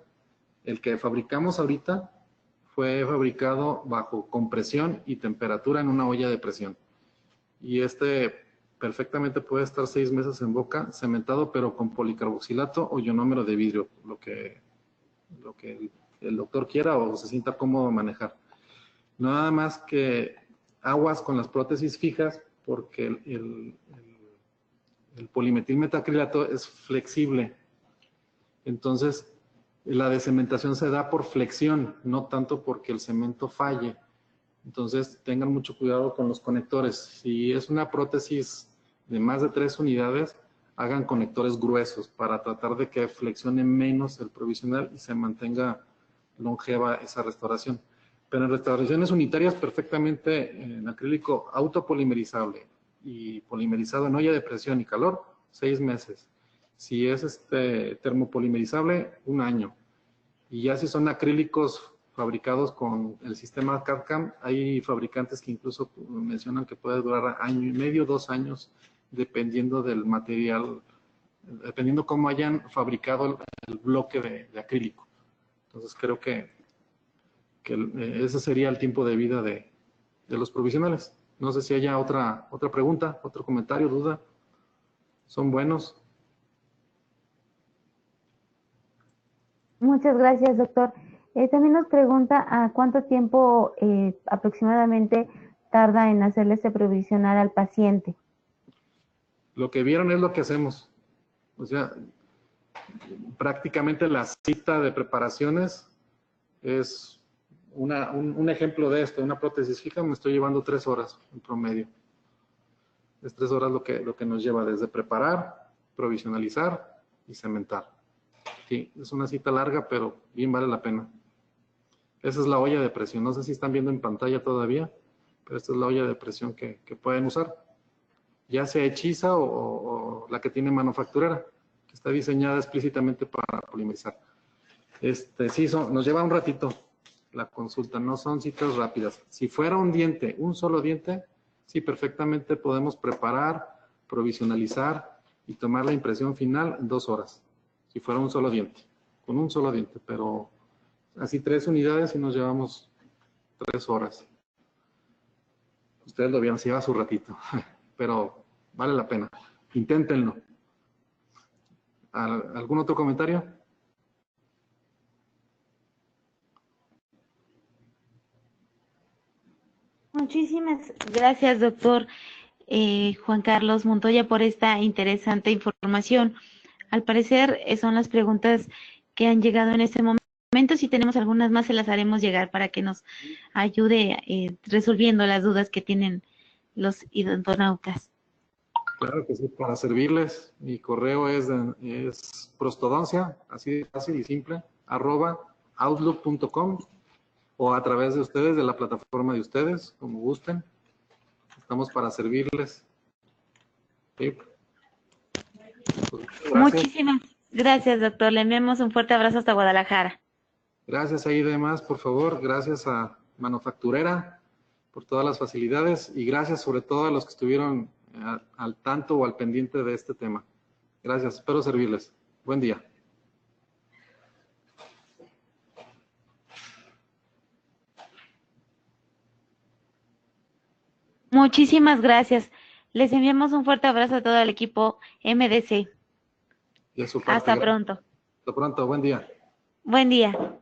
el que fabricamos ahorita fue fabricado bajo compresión y temperatura en una olla de presión. Y este perfectamente puede estar 6 meses en boca, cementado, pero con policarboxilato o ionómero de vidrio, lo que el doctor quiera o se sienta cómodo manejar. Nada más que aguas con las prótesis fijas, porque el polimetilmetacrilato es flexible. Entonces, la decementación se da por flexión, no tanto porque el cemento falle. Entonces, tengan mucho cuidado con los conectores. Si es una prótesis de más de 3 unidades, hagan conectores gruesos para tratar de que flexione menos el provisional y se mantenga longeva esa restauración. Pero en restauraciones unitarias, perfectamente en acrílico autopolimerizable y polimerizado en olla de presión y calor, 6 meses. Si es termopolimerizable, un año. Y ya si son acrílicos fabricados con el sistema CAD/CAM, hay fabricantes que incluso mencionan que puede durar año y medio, 2 años, dependiendo del material, dependiendo cómo hayan fabricado el bloque de acrílico. Entonces creo que ese sería el tiempo de vida de los provisionales. No sé si haya otra pregunta, otro comentario, duda. ¿Son buenos? Muchas gracias, doctor. También nos pregunta a cuánto tiempo aproximadamente tarda en hacerle este provisional al paciente. Lo que vieron es lo que hacemos. O sea, prácticamente la cita de preparaciones es un ejemplo de esto. Una prótesis fija me estoy llevando 3 horas en promedio. Es 3 horas lo que nos lleva desde preparar, provisionalizar y cementar. Sí, es una cita larga, pero bien vale la pena. Esa es la olla de presión. No sé si están viendo en pantalla todavía, pero esta es la olla de presión que pueden usar. Ya sea hechiza o la que tiene manufacturera, que está diseñada explícitamente para polimerizar. Sí, nos lleva un ratito la consulta, no son citas rápidas. Si fuera un diente, un solo diente, sí, perfectamente podemos preparar, provisionalizar y tomar la impresión final en 2 horas. Si fuera un solo diente, con un solo diente, pero así 3 unidades y nos llevamos 3 horas. Ustedes lo vieron, se lleva su ratito, pero vale la pena. Inténtenlo. ¿Algún otro comentario? Muchísimas gracias, doctor Juan Carlos Montoya, por esta interesante información. Al parecer son las preguntas que han llegado en este momento. Si tenemos algunas más, se las haremos llegar para que nos ayude resolviendo las dudas que tienen los idontonautas. Claro que sí, para servirles. Mi correo es prostodoncia, así de fácil y simple, @outlook.com o a través de ustedes, de la plataforma de ustedes, como gusten. Estamos para servirles. Sí. Pues, muchísimas gracias, doctor. Le enviamos un fuerte abrazo hasta Guadalajara. Gracias ahí demás, por favor. Gracias a Manufacturera por todas las facilidades y gracias sobre todo a los que estuvieron al tanto o al pendiente de este tema. Gracias, espero servirles. Buen día. Muchísimas gracias. Les enviamos un fuerte abrazo a todo el equipo MDC. Y a su parte, Hasta pronto. Hasta pronto, buen día. Buen día.